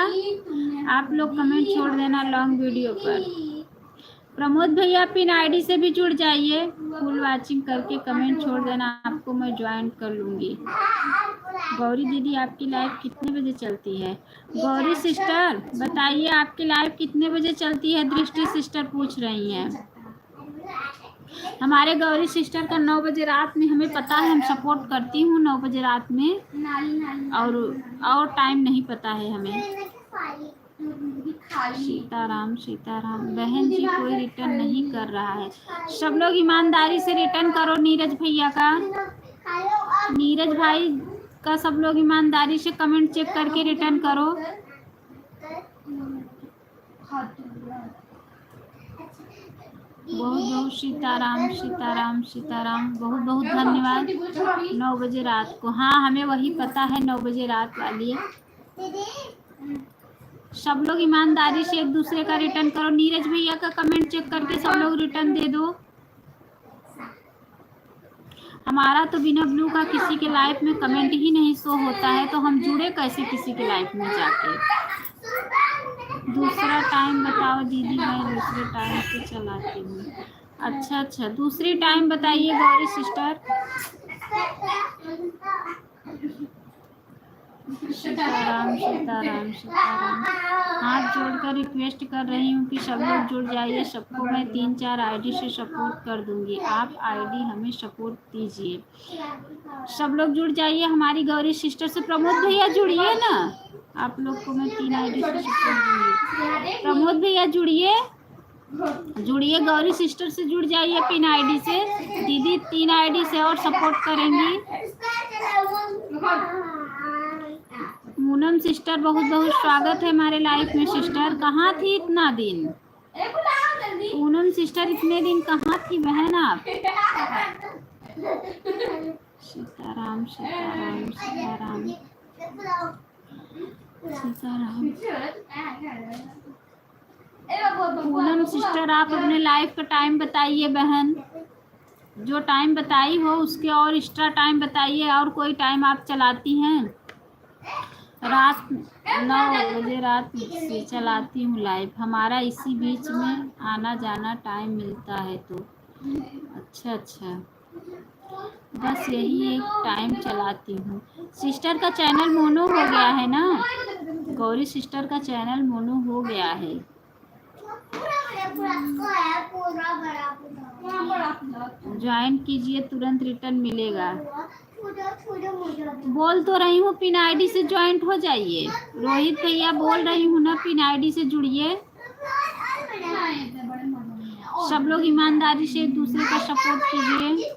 S1: आप लोग कमेंट छोड़ देना लॉन्ग वीडियो पर। प्रमोद भैया पिन आईडी से भी जुड़ जाइए, फुल वाचिंग करके कमेंट छोड़ देना, आपको मैं ज्वाइन कर लूँगी। गौरी दीदी आपकी लाइव कितने बजे चलती है? गौरी सिस्टर बताइए आपकी लाइव कितने बजे चलती है? दृष्टि सिस्टर पूछ रही हैं। हमारे गौरी सिस्टर का 9 बजे रात में, हमें पता है, हम सपोर्ट करती हूँ 9 बजे रात में, और टाइम नहीं पता है हमें। सीताराम सीताराम। बहन जी कोई रिटर्न नहीं कर रहा है, सब लोग ईमानदारी से रिटर्न करो। नीरज भैया का, नीरज भाई का सब लोग ईमानदारी से कमेंट चेक करके रिटर्न करो। बहुत बहुत सीताराम सीताराम सीताराम। बहुत बहुत धन्यवाद। 9 बजे रात को, हाँ हमें वही पता है 9 बजे रात वाली है। सब लोग ईमानदारी से एक दूसरे का रिटर्न करो। नीरज भैया का कमेंट चेक करके सब लोग रिटर्न दे दो। हमारा तो बिना ब्लू का किसी के लाइफ में कमेंट ही नहीं शो होता है, तो हम जुड़े कैसे किसी के लाइफ में जाके। दूसरा टाइम बताओ दीदी, मैं दूसरे टाइम से चलाती हूँ। अच्छा अच्छा, दूसरी टाइम बताइए गौरी सिस्टर। सीताराम सीताराम सीताराम। हाथ जोड़कर रिक्वेस्ट कर रही हूँ कि सब लोग जुड़ जाइए। सबको मैं 3-4 आईडी से सपोर्ट कर दूंगी, आप आईडी हमें सपोर्ट दीजिए। सब लोग जुड़ जाइए हमारी गौरी सिस्टर से। प्रमोद भैया जुड़िए ना, आप लोग को मैं 3 आईडी से सपोर्ट दूंगी। प्रमोद भैया जुड़िए, जुड़िए गौरी सिस्टर से जुड़ जाइए पिन आईडी से। दीदी 3 आईडी से और सपोर्ट करेंगी। पूनम सिस्टर बहुत बहुत स्वागत है हमारे लाइफ में। सिस्टर कहाँ थी इतना दिन? पूनम सिस्टर इतने दिन कहाँ थी बहन आप? सीताराम सीताराम सीताराम सीताराम। पूनम सिस्टर आप अपने लाइफ का टाइम बताइए बहन, जो टाइम बताई हो उसके और एक्स्ट्रा टाइम बताइए। और कोई टाइम आप चलाती हैं? रात 9 बजे रात से चलाती हूँ लाइव, हमारा इसी बीच में आना जाना टाइम मिलता है तो। अच्छा, बस यही एक टाइम चलाती हूँ। सिस्टर का चैनल मोनो हो गया है ना, गौरी सिस्टर का चैनल मोनो हो गया है। ज्वाइन कीजिए, तुरंत रिटर्न मिलेगा। बोल तो रही हूँ पिन आईडी से ज्वाइंट हो जाइए। रोहित भैया बोल रही हूँ ना, पिन आईडी से जुड़िए। सब लोग ईमानदारी से एक दूसरे का सपोर्ट कीजिए।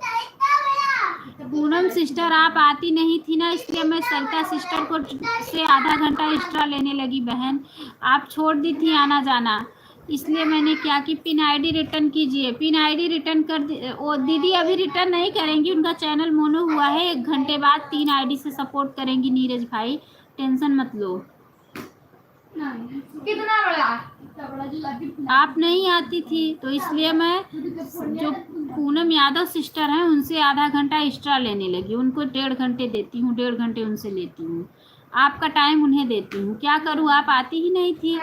S1: पूनम सिस्टर आप आती नहीं थी ना, इसलिए मैं सरिता सिस्टर को से आधा घंटा एक्स्ट्रा लेने लगी बहन। आप छोड़ दी थी आना जाना, इसलिए मैंने क्या कि पिन आईडी रिटर्न कीजिए। पिन आईडी रिटर्न कर वो दीदी अभी रिटर्न नहीं करेंगी, उनका चैनल मोनो हुआ है। 1 घंटे बाद 3 आईडी से सपोर्ट करेंगी नीरज भाई, टेंशन मत लो।
S2: कितना बड़ा
S1: आप नहीं आती थी तो इसलिए मैं जो पूनम यादव सिस्टर हैं उनसे आधा घंटा एक्स्ट्रा लेने लगी। उनको 1.5 घंटे देती हूँ, 1.5 घंटे उनसे लेती हूँ। आपका टाइम उन्हें देती हूँ, क्या करूँ, आप आती ही नहीं थी।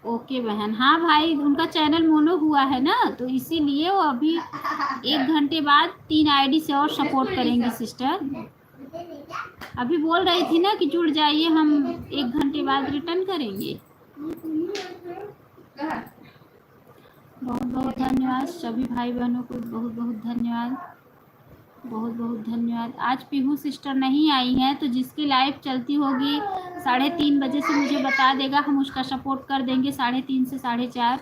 S1: ओके बहन, हाँ भाई उनका चैनल मोनो हुआ है ना, तो इसीलिए वो अभी 1 घंटे बाद 3 आईडी से और सपोर्ट करेंगी सिस्टर। अभी बोल रही थी ना कि जुड़ जाइए, हम 1 घंटे बाद रिटर्न करेंगे। बहुत बहुत धन्यवाद सभी भाई बहनों को, बहुत बहुत धन्यवाद, बहुत बहुत धन्यवाद। आज पीहू सिस्टर नहीं आई हैं, तो जिसकी लाइव चलती होगी 3:30 बजे से मुझे बता देगा, हम उसका सपोर्ट कर देंगे 3:30 से 4:30।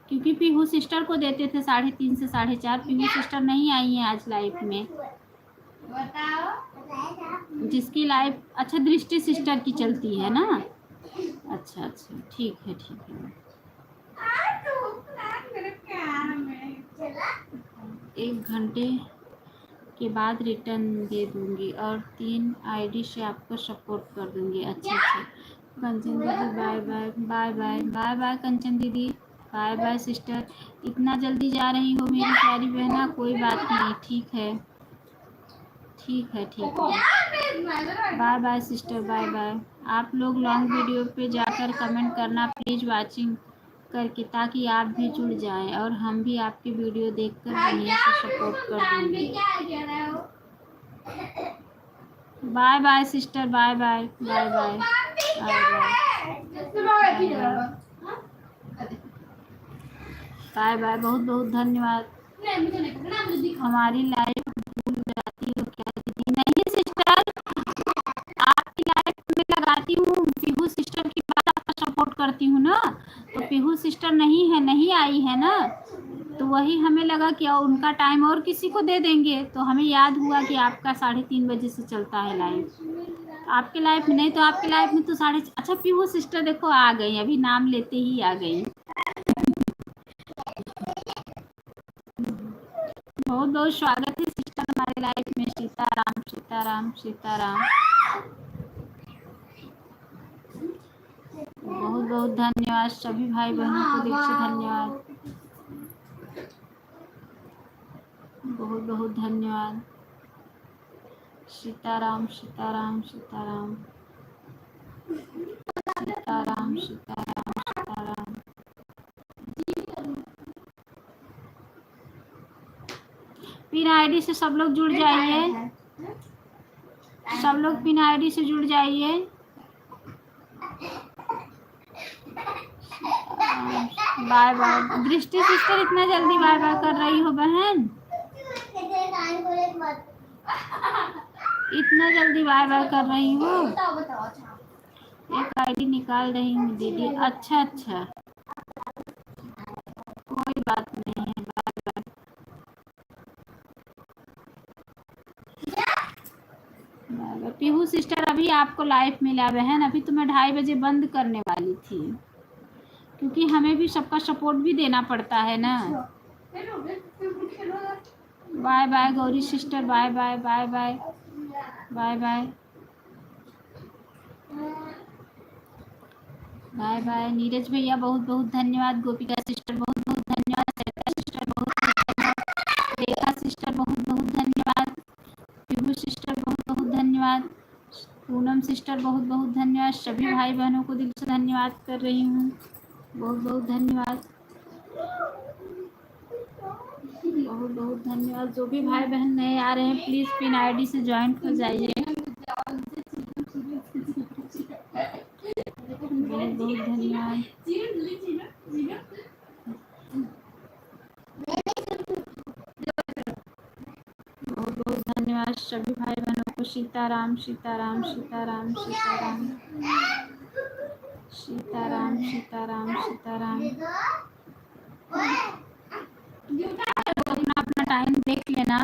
S1: क्योंकि पीहू सिस्टर को देते थे 3:30 से 4:30। पीहू सिस्टर नहीं आई हैं आज लाइव में। जिसकी लाइव अच्छा दृष्टि सिस्टर की चलती है ना। अच्छा, ठीक है। 1 घंटे के बाद रिटर्न दे दूंगी और 3 आईडी से आपको सपोर्ट कर दूंगी। अच्छा कंचन दीदी बाय कंचन दीदी, बाय सिस्टर। इतना जल्दी जा रही हो मेरी प्यारी बहना? कोई बात नहीं, ठीक है। Bye sister, bye. आप लोग लॉन्ग वीडियो पे जाकर कमेंट करना प्लीज़, वाचिंग करके, ताकि आप भी जुड़ जाएं और हम भी आपकी वीडियो देखकर बढ़िया से सपोर्ट कर देंगे। Bye sister, bye. बहुत बहुत धन्यवाद। हमारी लाइफ भूल जाती हो क्या दीदी? नहीं सिस्टर, आपकी लाइफ में लगाती हूँ, पीहू सिस्टर की बात आपका सपोर्ट करती हूँ ना। तो पीहू सिस्टर नहीं आई है ना, तो वही हमें लगा कि उनका टाइम और किसी को दे देंगे, तो हमें याद हुआ कि आपका 3:30 बजे से चलता है लाइव। आपके लाइफ में नहीं तो आपके लाइफ में तो अच्छा पीहू सिस्टर देखो आ गई, अभी नाम लेते ही आ गई। बहुत बहुत स्वागत है सिस्टर हमारे लाइफ में। सीताराम। बहुत बहुत धन्यवाद सभी भाई बहनों को, दिल से धन्यवाद, बहुत बहुत धन्यवाद। सीताराम। पिन आईडी से सब लोग जुड़ जाइए, सब लोग पिन आईडी से जुड़ जाइए। Bye bye. दृष्टि सिस्टर इतना जल्दी बाय बाय कर रही हो बहन, इतना जल्दी बाय बाय कर रही हो। एक आईडी निकाल रही हूँ दीदी। अच्छा अच्छा, कोई बात नहीं है। Bye bye. Bye bye. Pihu sister अभी आपको लाइव मिला बहन, अभी तो मैं 2:30 बजे बंद करने वाली थी, क्योंकि हमें भी सबका सपोर्ट भी देना पड़ता है ना। Bye bye Gauri sister, bye bye bye bye bye bye bye bye. Neeraj भैया बहुत बहुत धन्यवाद, गोपिका सिस्टर बहुत बहुत धन्यवाद, सरिता सिस्टर बहुत बहुत धन्यवाद, रेखा सिस्टर बहुत बहुत धन्यवाद, पीहू सिस्टर बहुत बहुत धन्यवाद, पूनम सिस्टर बहुत बहुत धन्यवाद। सभी भाई बहनों को दिल से धन्यवाद कर रही हूँ, बहुत बहुत धन्यवाद, बहुत बहुत धन्यवाद। जो भी भाई बहन नए आ रहे हैं प्लीज़ पिन आईडी से ज्वाइन हो जाइए। बहुत बहुत धन्यवाद, बहुत बहुत धन्यवाद सभी भाई बहनों को। सीताराम सीताराम सीताराम सीताराम सीताराम सीताराम सीताराम। तो अपना अपना टाइम देख लेना।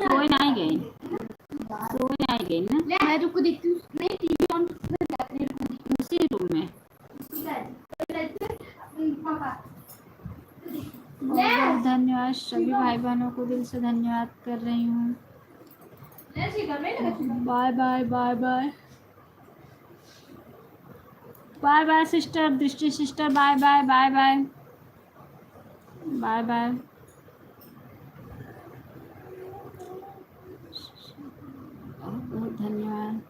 S1: सोए नहीं गई, सोए नहीं गई ना।
S2: मैं रुको देखती हूँ, नहीं टीवी ऑन
S1: उसी रूम में। बहुत बहुत धन्यवाद सभी भाई बहनों को दिल से धन्यवाद कर रही हूँ। Bye bye bye bye bye bye sister, Drishti sister bye bye bye bye bye bye. बहुत बहुत धन्यवाद।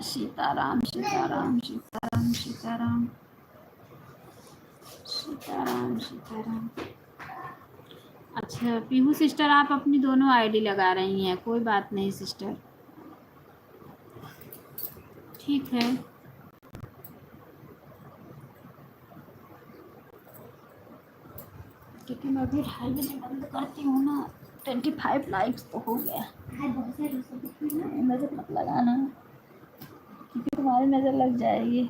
S1: सीताराम सीताराम सीताराम सीताराम सीताराम सीताराम। अच्छा पीहू सिस्टर आप अपनी दोनों आईडी लगा रही हैं, कोई बात नहीं सिस्टर, ठीक है। क्योंकि मैं अभी 2:30 बजे बंद करती हूँ ना। 25 लाइक्स तो हो गया, नजर मत लगाना क्योंकि तुम्हारी नज़र लग जाएगी।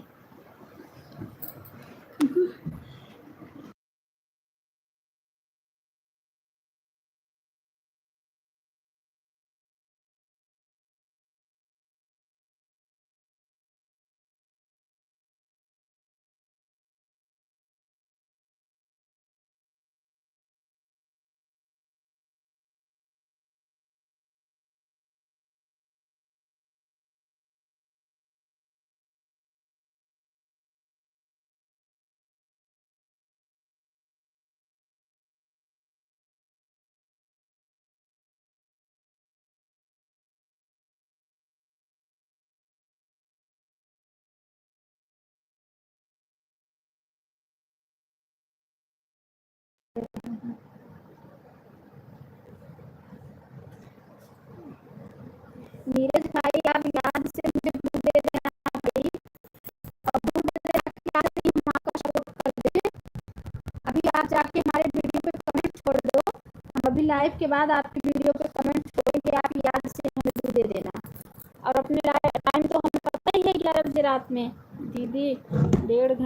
S1: नीरज भाई आप याद से मुझे ब्लू दे देना भाई, और ब्लू दे देना क्या से हम आपका सपोर्ट कर दें। अभी आप जाके हमारे वीडियो पे कमेंट छोड़ दो, हम अभी लाइव के बाद आपकी वीडियो पे कमेंट छोड़ेंगे, आप याद से हमें ब्लू दे देना। और अपने टाइम तो हमें पता ही है 11 बजे रात में दीदी, 1.5 घंटे